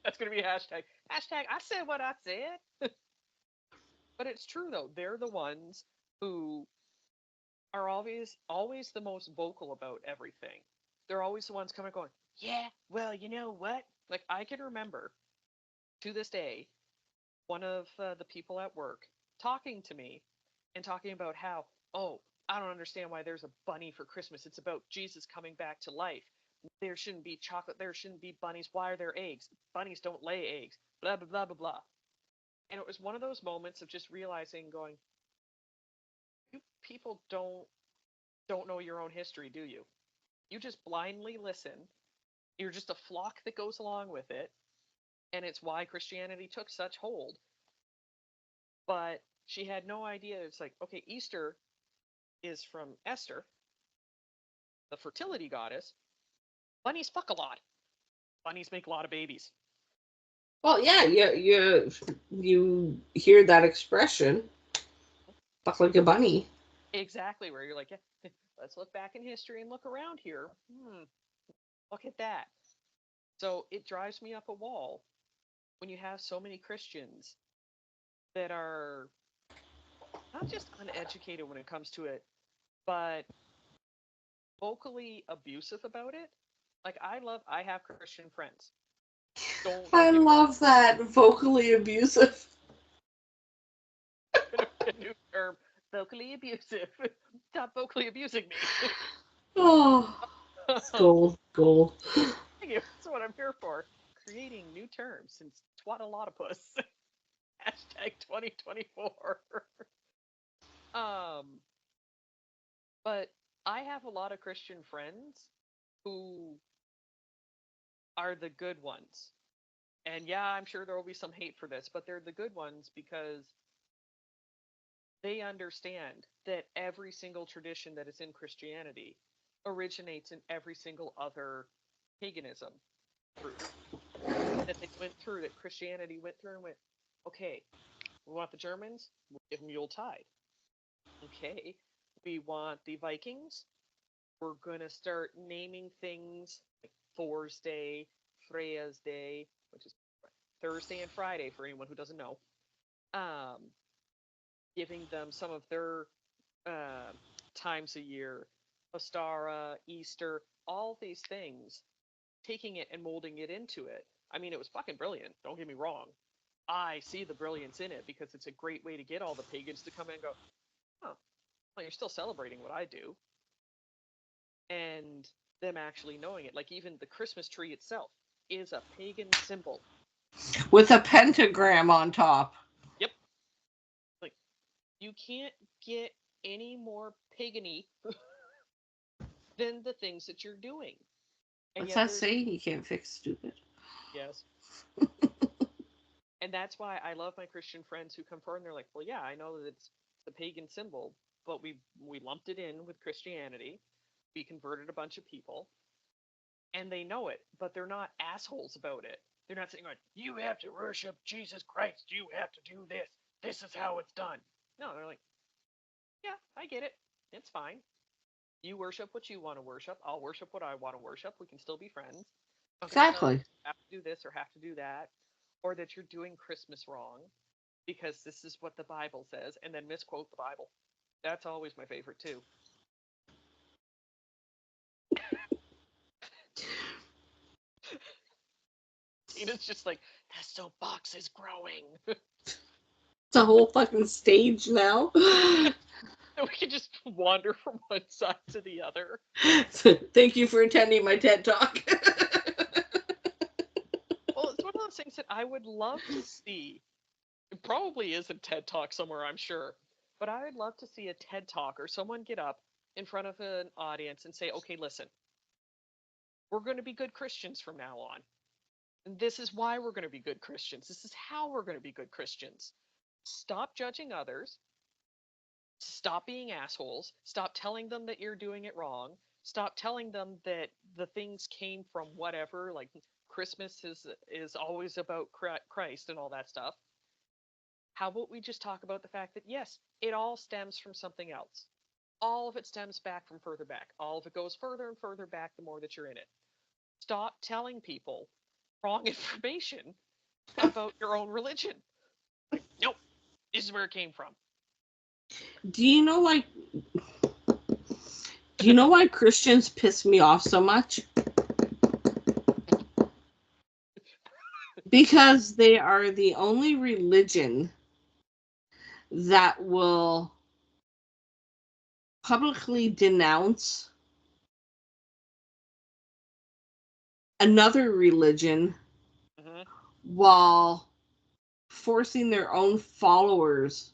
that's going to be a hashtag. Hashtag, I said what I said. But it's true, though. They're the ones who are always the most vocal about everything. They're always the ones coming going, yeah, well, you know what? Like, I can remember to this day one of the people at work talking to me and talking about how, oh, I don't understand why there's a bunny for Christmas. It's about Jesus coming back to life. There shouldn't be chocolate. There shouldn't be bunnies. Why are there eggs? Bunnies don't lay eggs. Blah, blah, blah, blah, blah. And it was one of those moments of just realizing, going, you people don't know your own history, do you? You just blindly listen. You're just a flock that goes along with it. And it's why Christianity took such hold. But she had no idea. It's like, okay, Easter is from Esther, the fertility goddess. Bunnies fuck a lot. Bunnies make a lot of babies. Well, yeah, you hear that expression, Fuck like a bunny. Exactly, where you're like, yeah, let's look back in history and look around here. Look at that. So it drives me up a wall when you have so many Christians that are not just uneducated when it comes to it, but vocally abusive about it. Like I have Christian friends. Don't I get me wrong. love that. Vocally abusive. A new term, vocally abusive. Stop vocally abusing me. Oh, it's gold. Gold. Thank you. That's what I'm here for. Creating new terms since twatolotopus. Hashtag 2024. um, but I have a lot of Christian friends who are the good ones. And yeah, I'm sure there will be some hate for this, but they're the good ones because they understand that every single tradition that is in Christianity originates in every single other paganism group that they went through, that Christianity went through and went, okay, we want the Germans, we'll give them Yuletide. Okay, we want the Vikings, we're going to start naming things like Thor's Day, Freya's Day, which is Thursday and Friday for anyone who doesn't know. Um, Giving them some of their uh, times a year, Ostara, Easter, all these things, taking it and molding it into it. I mean, it was fucking brilliant. Don't get me wrong. I see the brilliance in it because it's a great way to get all the pagans to come in and go, oh, well, you're still celebrating what I do. And them actually knowing it. Like even the Christmas tree itself is a pagan symbol. With a pentagram on top. Yep. Like you can't get any more pagany than the things that you're doing. And What's yet that there's saying? You can't fix stupid. yes. And that's why I love my Christian friends who come forward and they're like, well, yeah, I know that it's the pagan symbol, but we lumped it in with Christianity. We converted a bunch of people, and they know it, but they're not assholes about it. They're not saying, like, you have to worship Jesus Christ. You have to do this. This is how it's done. No, they're like, yeah, I get it. It's fine. You worship what you want to worship. I'll worship what I want to worship. We can still be friends. I'm going to tell you Exactly. have to do this or have to do that, or that you're doing Christmas wrong because this is what the Bible says, and then misquote the Bible. That's always my favorite too. Tina's just like, that soapbox is growing. It's a whole fucking stage now. So we can just wander from one side to the other. Thank you for attending my TED Talk. Well, it's one of those things that I would love to see. It probably is a TED Talk somewhere, I'm sure. But I would love to see a TED Talk or someone get up in front of an audience and say, okay, listen, we're going to be good Christians from now on. And this is why we're going to be good Christians. This is how we're going to be good Christians. Stop judging others. Stop being assholes. Stop telling them that you're doing it wrong. Stop telling them that the things came from whatever, like Christmas is always about Christ and all that stuff. How about we just talk about the fact that yes, it all stems from something else. All of it stems back from further back. All of it goes further and further back the more that you're in it. Stop telling people wrong information about your own religion. Like, nope, this is where it came from. Do you know like do you know why Christians piss me off so much? Because they are the only religion that will publicly denounce another religion Mm-hmm. while forcing their own followers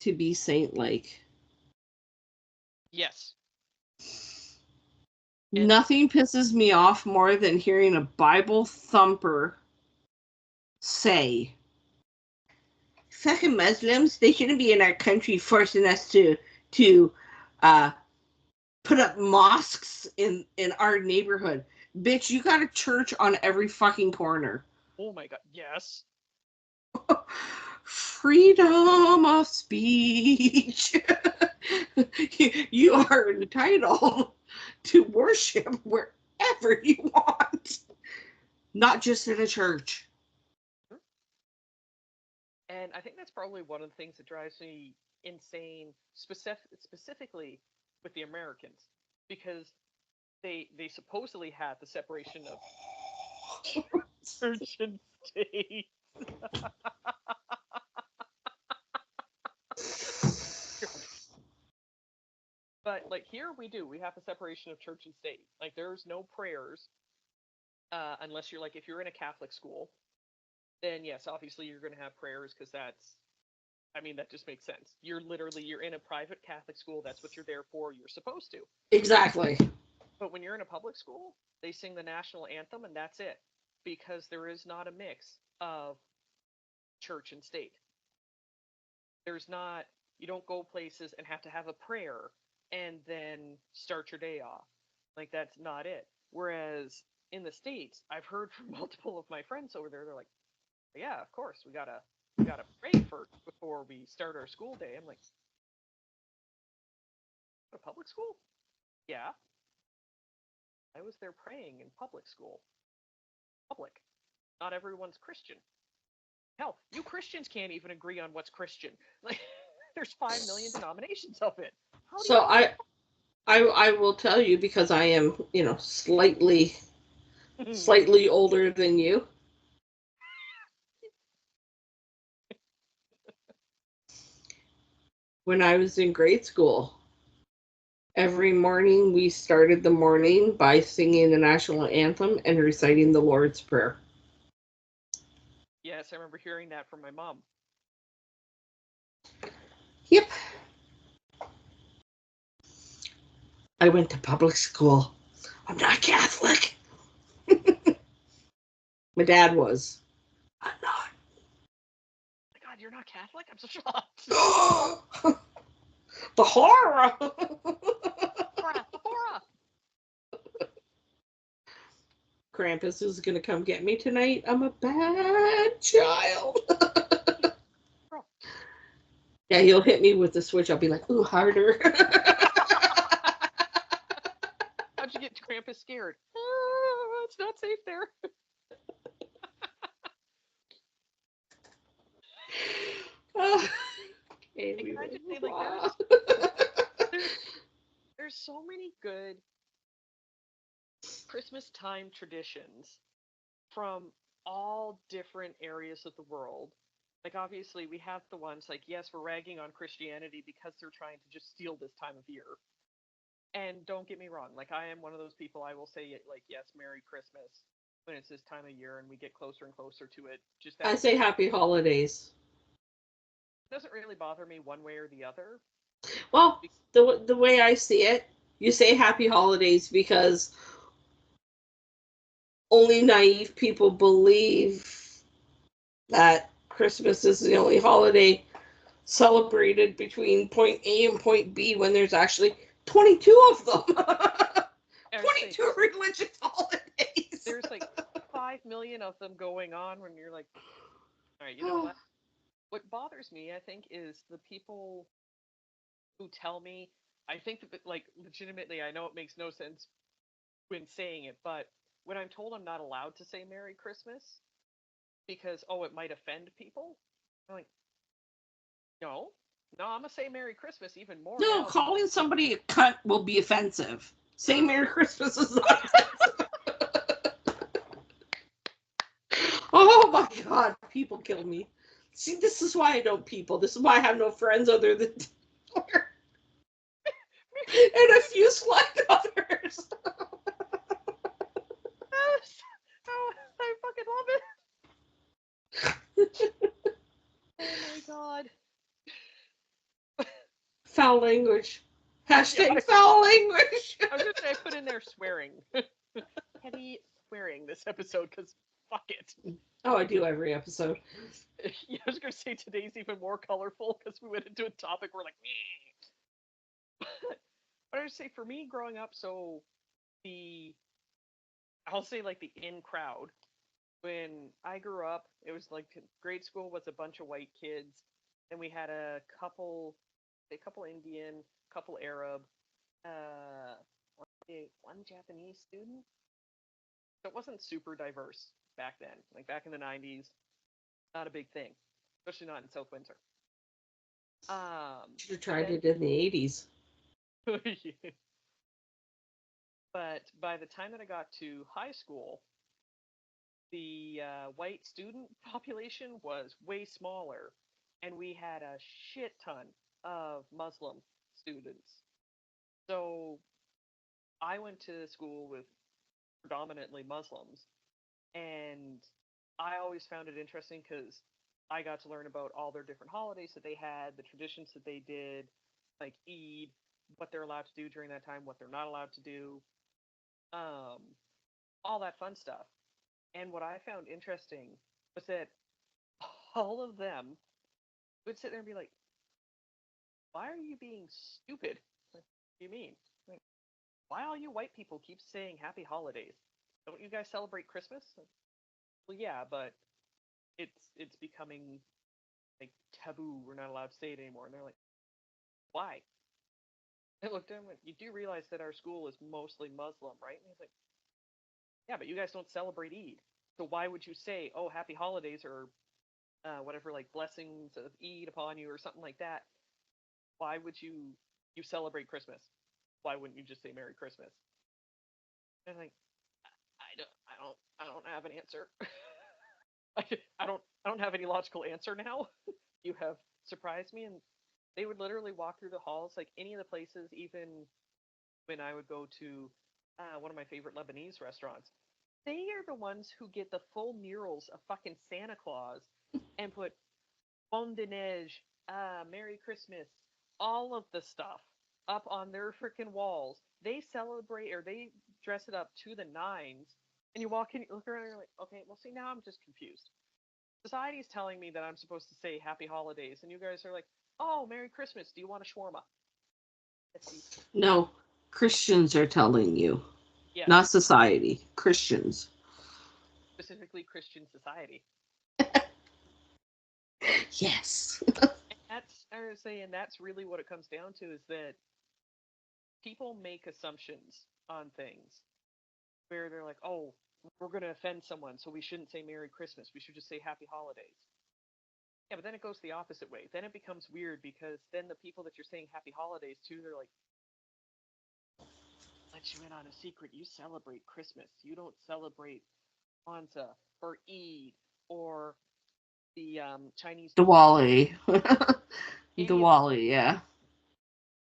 to be saint-like. Yes. And Nothing pisses me off more than hearing a Bible thumper say, fucking Muslims, they shouldn't be in our country forcing us to uh, put up mosques in our neighborhood. Bitch, you got a church on every fucking corner. oh my god, yes. freedom of speech. You are entitled to worship wherever you want, not just in a church. And I think that's probably one of the things that drives me insane, specifically with the Americans, because they supposedly had the separation of church and state. But like here we have a separation of church and state. Like there's no prayers unless you're like if you're in a Catholic school, then yes, obviously you're going to have prayers because that's I mean that just makes sense. You're in a private Catholic school. That's what you're there for. You're supposed to. Exactly. But when you're in a public school, they sing the national anthem and that's it because there is not a mix of church and state. There's not you don't go places and have a prayer and then start your day off. Like that's not it. Whereas in the States, I've heard from multiple of my friends over there, they're like, yeah, of course, we gotta pray first before we start our school day. I'm like, a public school? Yeah. I was there praying in public school. Public. Not everyone's Christian. Hell, you Christians can't even agree on what's Christian. Like there's 5 million denominations of it. How do So you I will tell you because I am, slightly even slightly older than you. When I was in grade school, every morning we started the morning by singing the national anthem and reciting the Lord's Prayer. Yes, I remember hearing that from my mom. Yep. I went to public school. I'm not Catholic. My dad was. I'm not. My God, you're not Catholic? I'm so shocked. The horror. Sephora. Krampus is going to come get me tonight. I'm a bad child. Yeah, he'll hit me with the switch. I'll be like, ooh, harder. How'd you get Krampus scared? Oh, it's not safe there. Okay, Can I just say, like, there's there's so many good Christmas time traditions from all different areas of the world. Like, obviously, we have the ones like, yes, we're ragging on Christianity because they're trying to just steal this time of year. And don't get me wrong, like, I am one of those people, I will say, it like, yes, Merry Christmas when it's this time of year and we get closer and closer to it. Just I that say happy holidays. doesn't really bother me one way or the other. Well, the way I see it, you say happy holidays because only naive people believe that Christmas is the only holiday celebrated between point A and point B when there's actually 22 of them. 22 religious holidays. There's like 5 million of them going on when you're like, all right, you know what? What bothers me, I think, is the people who tell me, I think that, like, legitimately, I know it makes no sense when saying it, but when I'm told I'm not allowed to say Merry Christmas because, oh, it might offend people, I'm like, no, no, I'm gonna say Merry Christmas even more No, now. calling somebody a cunt will be offensive. Saying Merry Christmas is not offensive. Oh my God, people kill me. See, this is why I don't people. This is why I have no friends other than Taylor. And a few select others. Oh, I fucking love it. Oh my God. Foul language. Hashtag Yeah, foul language. I was gonna say I put in there swearing. Heavy swearing this episode because fuck it. Oh, I do every episode. Yeah, I was gonna say today's even more colorful because we went into a topic we're like, but I would say for me growing up, so the I'll say like the in crowd when I grew up, it was like grade school was a bunch of white kids, Then we had a couple Indian, couple Arab, uh, one Japanese student. So it wasn't super diverse back then. Like back in the 90s, not a big thing, especially not in South Windsor. Should have tried Then, it in the 80s. but by the time that I got to high school, the white student population was way smaller, and we had a shit ton of Muslim students. So I went to school with predominantly Muslims, and I always found it interesting because I got to learn about all their different holidays that they had, the traditions that they did, like Eid, what they're allowed to do during that time, what they're not allowed to do, um, all that fun stuff. And what I found interesting was that all of them would sit there and be like, "Why are you being stupid? Like, what do you mean? Like, why all you white people keep saying Happy Holidays? Don't you guys celebrate Christmas?" Like, well, yeah, but it's becoming like taboo. We're not allowed to say it anymore. And they're like, "Why?" I looked at him and went, "You do realize that our school is mostly Muslim, right?" And he's like, "Yeah, but you guys don't celebrate Eid. So why would you say, oh, Happy Holidays or whatever, like blessings of Eid upon you or something like that? Why would you celebrate Christmas? Why wouldn't you just say Merry Christmas?" And I'm like, I don't have an answer. I don't have any logical answer now. You have surprised me, and they would literally walk through the halls, like any of the places, even when I would go to one of my favorite Lebanese restaurants. They are the ones who get the full murals of fucking Santa Claus and put Bon de Neige, Merry Christmas, all of the stuff up on their freaking walls. They celebrate or they dress it up to the nines. And you walk in, you look around, and you're like, okay, well, see, now I'm just confused. Society is telling me that I'm supposed to say Happy Holidays, and you guys are like, oh, Merry Christmas. Do you want a shawarma? Let's see. No, Christians are telling you, Yes, not society. Christians. specifically Christian society. Yes. And that's, I was saying, that's really what it comes down to is that people make assumptions on things where they're like, oh, we're going to offend someone, so we shouldn't say Merry Christmas. We should just say Happy Holidays. Yeah, but then it goes the opposite way. Then it becomes weird because then the people that you're saying Happy Holidays to, they're like, let you in on a secret. You celebrate Christmas. You don't celebrate Kwanzaa or Eid or the Chinese New Year. Diwali. Any of those. Diwali, yeah.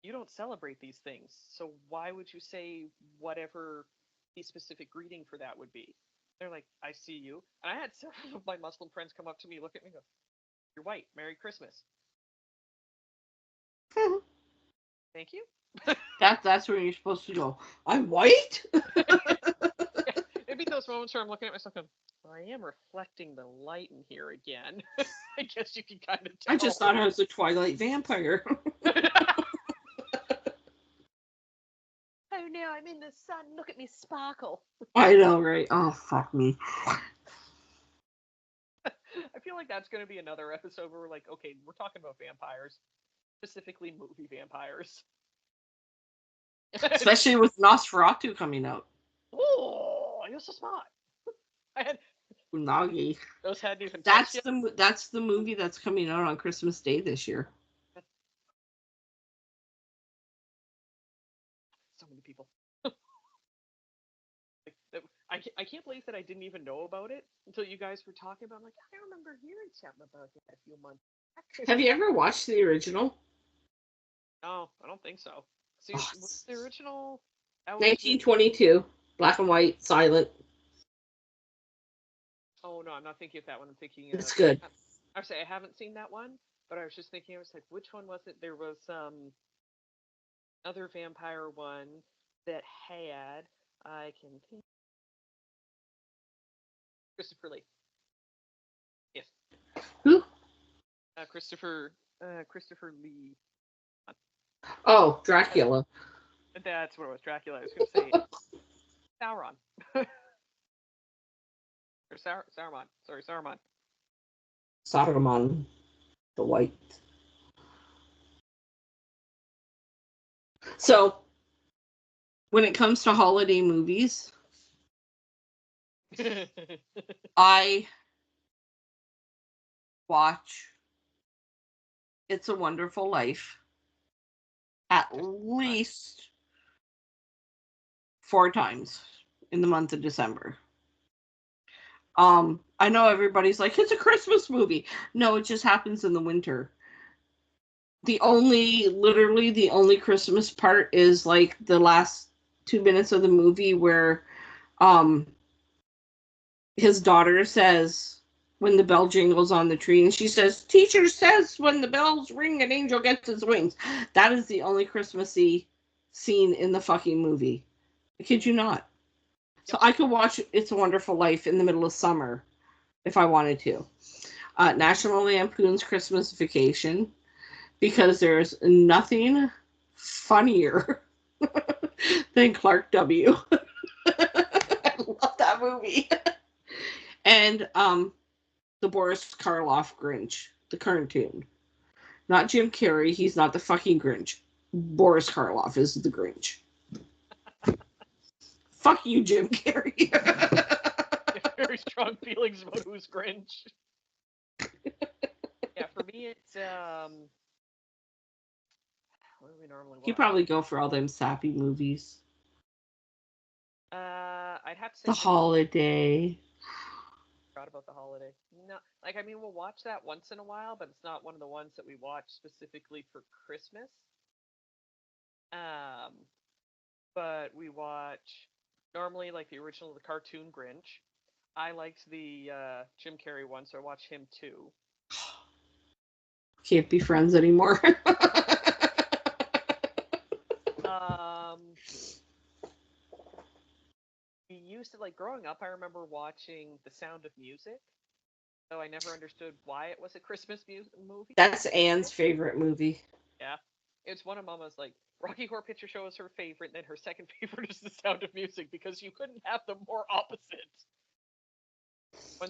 You don't celebrate these things. So why would you say whatever the specific greeting for that would be? They're like, I see you. And I had several of my Muslim friends come up to me, look at me, and go, you're white. Merry Christmas. Thank you. That's where you're supposed to go. I'm white? Yeah, it'd be those moments where I'm looking at myself going, well, I am reflecting the light in here again. I guess you can kind of I just tell. thought I was a Twilight vampire. Oh no, I'm in the sun. Look at me sparkle. I know, right? Oh, fuck me. I feel like that's going to be another episode where we're like, okay, we're talking about vampires, specifically movie vampires. Especially with Nosferatu coming out. Oh, you're so smart. I had Unagi. those hadn't even touched That's yet. the movie that's coming out on Christmas Day this year. So many people. I can't believe that I didn't even know about it until you guys were talking about. It. I'm like, I remember hearing something about that a few months back. Have you ever watched the original? No, I don't think so. See, Oh, was the original out when? 1922, black and white, silent. Oh no, I'm not thinking of that one. I'm thinking It's of. good. I say I haven't seen that one, but I was just thinking. I was like, which one was it? There was other vampire one that had. I can think. Christopher Lee. Yes, Who? Christopher Lee. Oh, Dracula. That's what it was. Dracula. I was going to say Sauron. Or Saruman. Sorry, Saruman. Saruman. The white. So, when it comes to holiday movies, I watch It's a Wonderful Life at least 4 times in the month of December. I know everybody's like, it's a Christmas movie. No, it just happens in the winter. Literally the only Christmas part is like the last 2 minutes of the movie where his daughter says when the bell jingles on the tree, and she says, teacher says when the bells ring an angel gets his wings. That is the only Christmassy scene in the fucking movie. I kid you not. So I could watch It's a Wonderful Life in the middle of summer if I wanted to. National Lampoon's Christmas Vacation, because there's nothing funnier than Clark W. I love that movie. And the Boris Karloff Grinch, the cartoon. Not Jim Carrey, he's not the fucking Grinch. Boris Karloff is the Grinch. Fuck you, Jim Carrey. Very strong feelings about who's Grinch. Yeah, for me it's what do we normally watch? You probably go for all them sappy movies. I'd have to say The Holiday. Forgot about The Holiday. No, like I mean, we'll watch that once in a while, but it's not one of the ones that we watch specifically for Christmas. But we watch normally like the original, the cartoon Grinch. I liked the Jim Carrey one, so I watch him too. Can't be friends anymore. We used to like growing up. I remember watching The Sound of Music, though I never understood why it was a Christmas movie. That's Anne's favorite movie. Yeah, it's one of Mama's like Rocky Horror Picture Show is her favorite, and then her second favorite is The Sound of Music because you couldn't have them more opposite.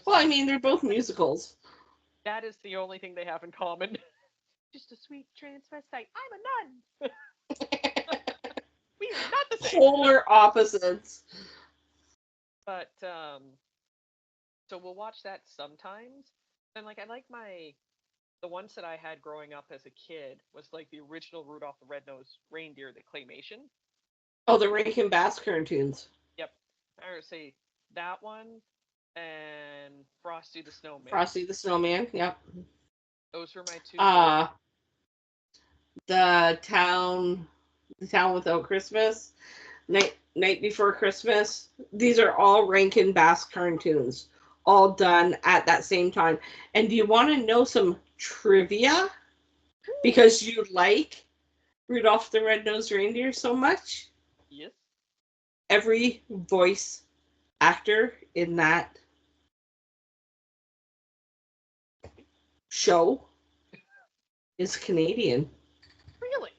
Well, I mean, they're both musicals. That is the only thing they have in common. Just a sweet transvestite. I'm a nun. We are not the same. Polar opposites. But so we'll watch that sometimes. And like I like the ones that I had growing up as a kid was like the original Rudolph the Red-Nosed Reindeer, the claymation. Oh, the Rankin Bass cartoons. Yep. I would say that one and Frosty the Snowman. Frosty the Snowman, yep. Those were my two. The Town Without Christmas, Night Before Christmas. These are all Rankin Bass cartoons, all done at that same time. And do you want to know some trivia? Because you like Rudolph the Red-Nosed Reindeer so much? Yes. Every voice actor in that show is Canadian. Really?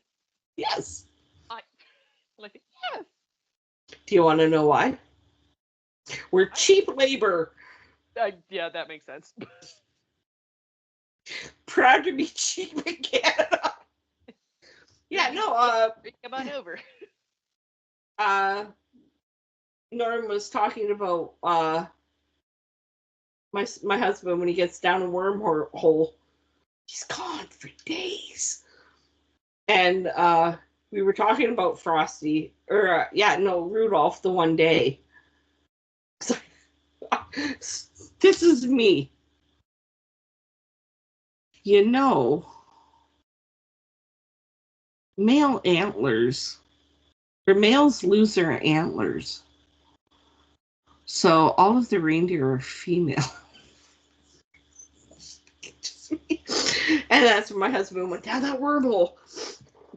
Yes. Yes. Do you want to know why? We're cheap labor. Yeah, that makes sense. Proud to be cheap in Canada. Yeah, no, come on over. Norm was talking about my husband when he gets down a wormhole. He's gone for days. And we were talking about Frosty, or Rudolph the one day. This is me. You know, male antlers, or males lose their antlers. So all of the reindeer are female. And that's when my husband went down that wormhole.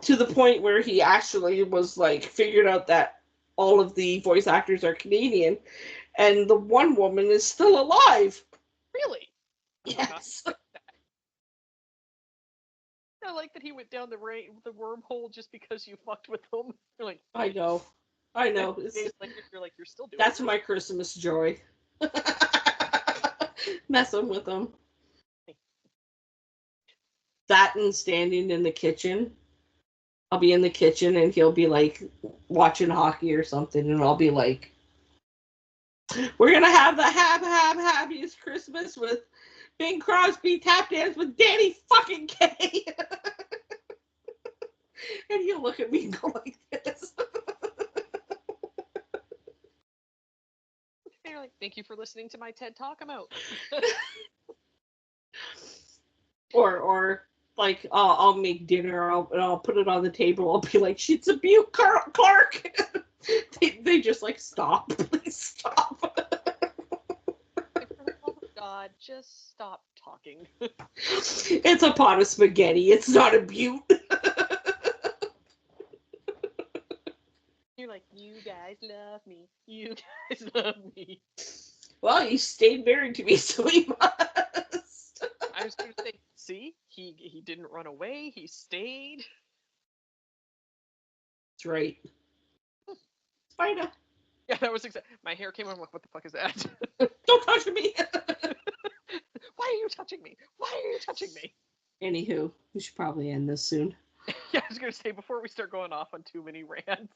To the point where he actually was like figured out that all of the voice actors are Canadian, and the one woman is still alive. Really? Yes. I like that he went down the wormhole just because you fucked with him. You're like, I know. You're still doing. That's my Christmas joy. Messing with them. that and standing in the kitchen. I'll be in the kitchen and he'll be like watching hockey or something, and I'll be like, "We're gonna have the happiest Christmas with Bing Crosby tap dance with Danny fucking Kaye." And he'll look at me and go like this. And you're like, "Thank you for listening to my TED Talk. I'm out." Or like I'll make dinner and I'll put it on the table. I'll be like, "She's a Butte Clark." they just like, "Stop, please stop." Like, for the love of God, just stop talking. It's a pot of spaghetti. It's not a Butte. You're like, "You guys love me. You guys love me." Well, you stayed married to me, so we must. I was going to say, see, he didn't run away. He stayed. That's right. Spider. Yeah, that was exactly. My hair came on. I'm like, what the fuck is that? Don't touch me. Why are you touching me? Why are you touching me? Anywho, we should probably end this soon. Yeah, I was going to say, before we start going off on too many rants,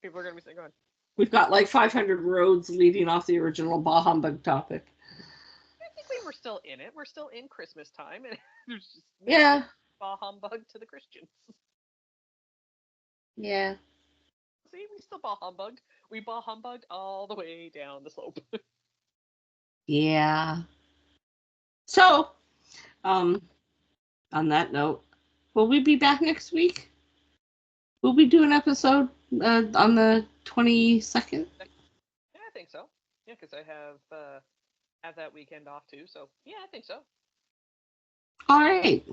people are going to be saying, going, We've got like 500 roads leading off the original Bah Humbug topic. technically we're still in it. We're still in Christmas time, and there's just Yeah. bah humbug to the Christians. Yeah. See, we still bah humbugged. We bah humbugged all the way down the slope. Yeah. So, on that note, will we be back next week? Will we do an episode on the 22nd? Yeah, I think so. Yeah, because I have that weekend off too. So yeah, I think so. All right.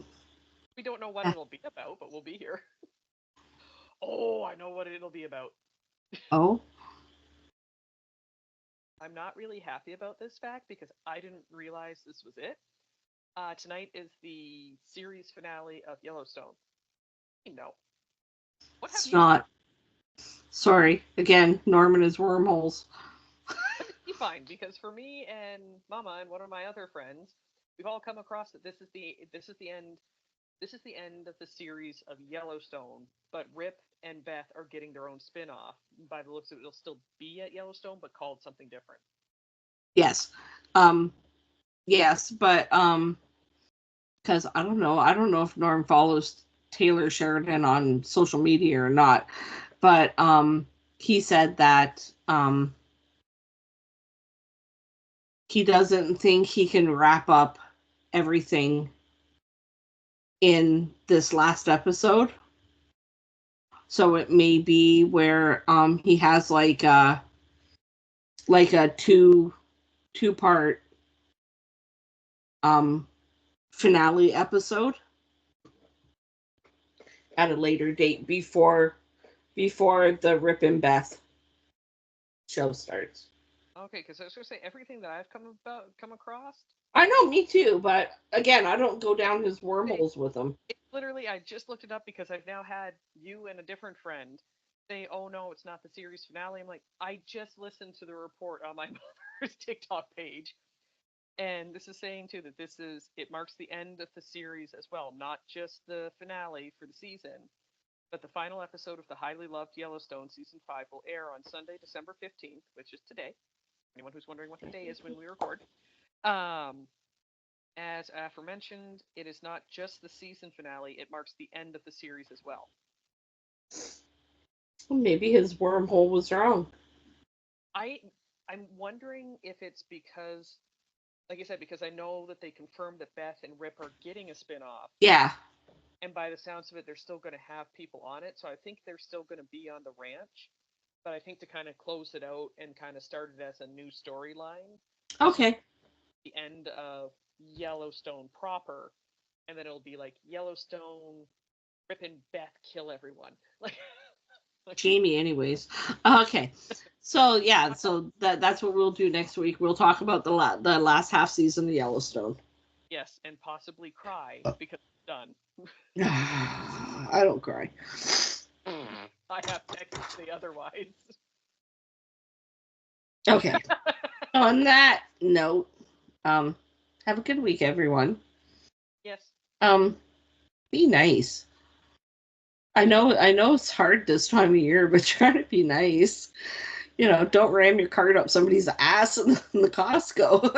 We don't know what it'll be about, but we'll be here. Oh, I know what it'll be about. Oh. I'm not really happy about this fact because I didn't realize this was it. Tonight is the series finale of Yellowstone. No. What have It's you seen? not. Sorry. Again, Norman is wormholes. But it'd be fine because for me and Mama and one of my other friends, we've all come across that this is the end of the series of Yellowstone, but Rip and Beth are getting their own spin-off. By the looks of it, it'll still be at Yellowstone, but called something different. Yes. Yes, but because I don't know. I don't know if Norm follows Taylor Sheridan on social media or not. But he said that he doesn't think he can wrap up everything in this last episode. So it may be where he has like a two part finale episode at a later date before the Rip and Beth show starts. Okay, because I was going to say everything that I've come across. I know, me too, but again, I don't go down his They, wormholes with him. it's literally, I just looked it up because I've now had you and a different friend say, "Oh no, it's not the series finale." I'm like, I just listened to the report on my mother's TikTok page, and this is saying too that it marks the end of the series as well, not just the finale for the season, but the final episode of the highly loved Yellowstone season 5 will air on Sunday, December 15th, which is today. Anyone who's wondering what the day is when we record. Um, as aforementioned, it is not just the season finale, it marks the end of the series as well. Well, maybe his wormhole was wrong. I'm wondering if it's because, like I said, because I know that they confirmed that Beth and Rip are getting a spin-off, Yeah. and by the sounds of it, they're still going to have people on it, so I think they're still going to be on the ranch. But I think to kind of close it out and kind of start it as a new storyline, Okay. the end of Yellowstone proper, and then it'll be like Yellowstone, Rip and Beth kill everyone. Like Jamie, anyways. Okay. So yeah, so that's what we'll do next week. We'll talk about the last half season of Yellowstone. yes, and possibly cry because it's done. I don't cry. I have texts say otherwise. Okay. On that note, have a good week, everyone. Yes. Um, Be nice. I know it's hard this time of year, but try to be nice. Don't ram your cart up somebody's ass in the Costco.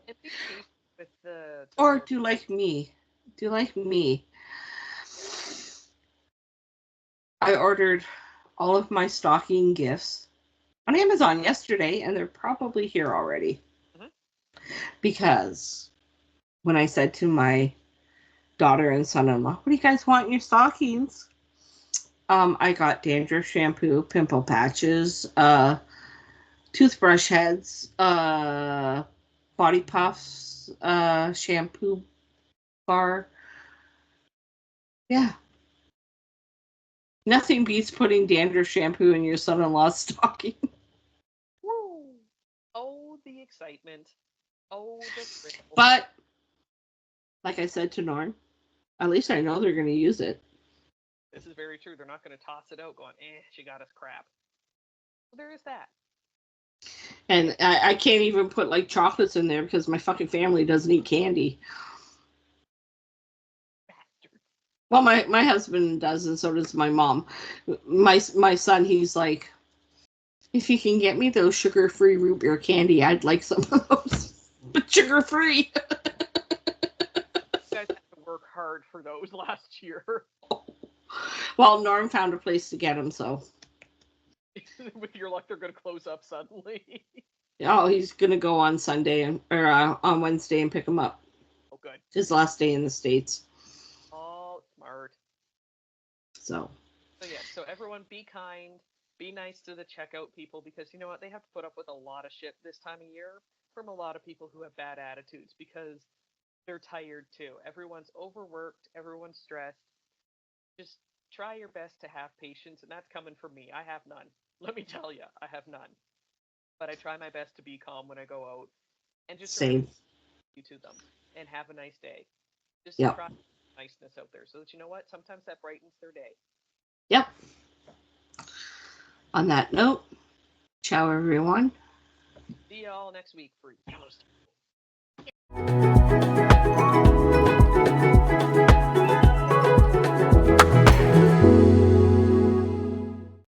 And be patient with the Or tired. do like me. Do like me. I ordered all of my stocking gifts on Amazon yesterday, and they're probably here already. Mhm. Because when I said to my daughter and son-in-law, "What do you guys want in your stockings?" I got dandruff shampoo, pimple patches, toothbrush heads, body puffs, shampoo bar. Yeah. Nothing beats putting dandruff shampoo in your son-in-law's stocking. Woo! Oh, the excitement. Oh, the thrill. But like I said to Norm, at least I know they're going to use it. This is very true. They're not going to toss it out going, she got us crap. So there is that. And I can't even put like chocolates in there because my fucking family doesn't eat candy. Bastard. Well, my husband does, and so does my mom. My son, he's like, if you can get me those sugar-free root beer candy, I'd like some of those, but sugar-free. You guys had to work hard for those last year. Well, Norm found a place to get them, so With your luck, they're going to close up suddenly. he's gonna go on Sunday or on Wednesday and pick them up. Oh, good. His last day in the States. Oh, smart. So So, yeah, so everyone be kind, be nice to the checkout people because you know what? They have to put up with a lot of shit this time of year from a lot of people who have bad attitudes because they're tired too. Everyone's overworked, everyone's stressed. Just try your best to have patience, and that's coming from me. I have none. Let me tell you, I have none. But I try my best to be calm when I go out and just remember same. you to them and have a nice day. Just Yep. try niceness out there so that you know what? Sometimes that brightens their day. Yep. On that note, ciao everyone. See y'all next week for yours.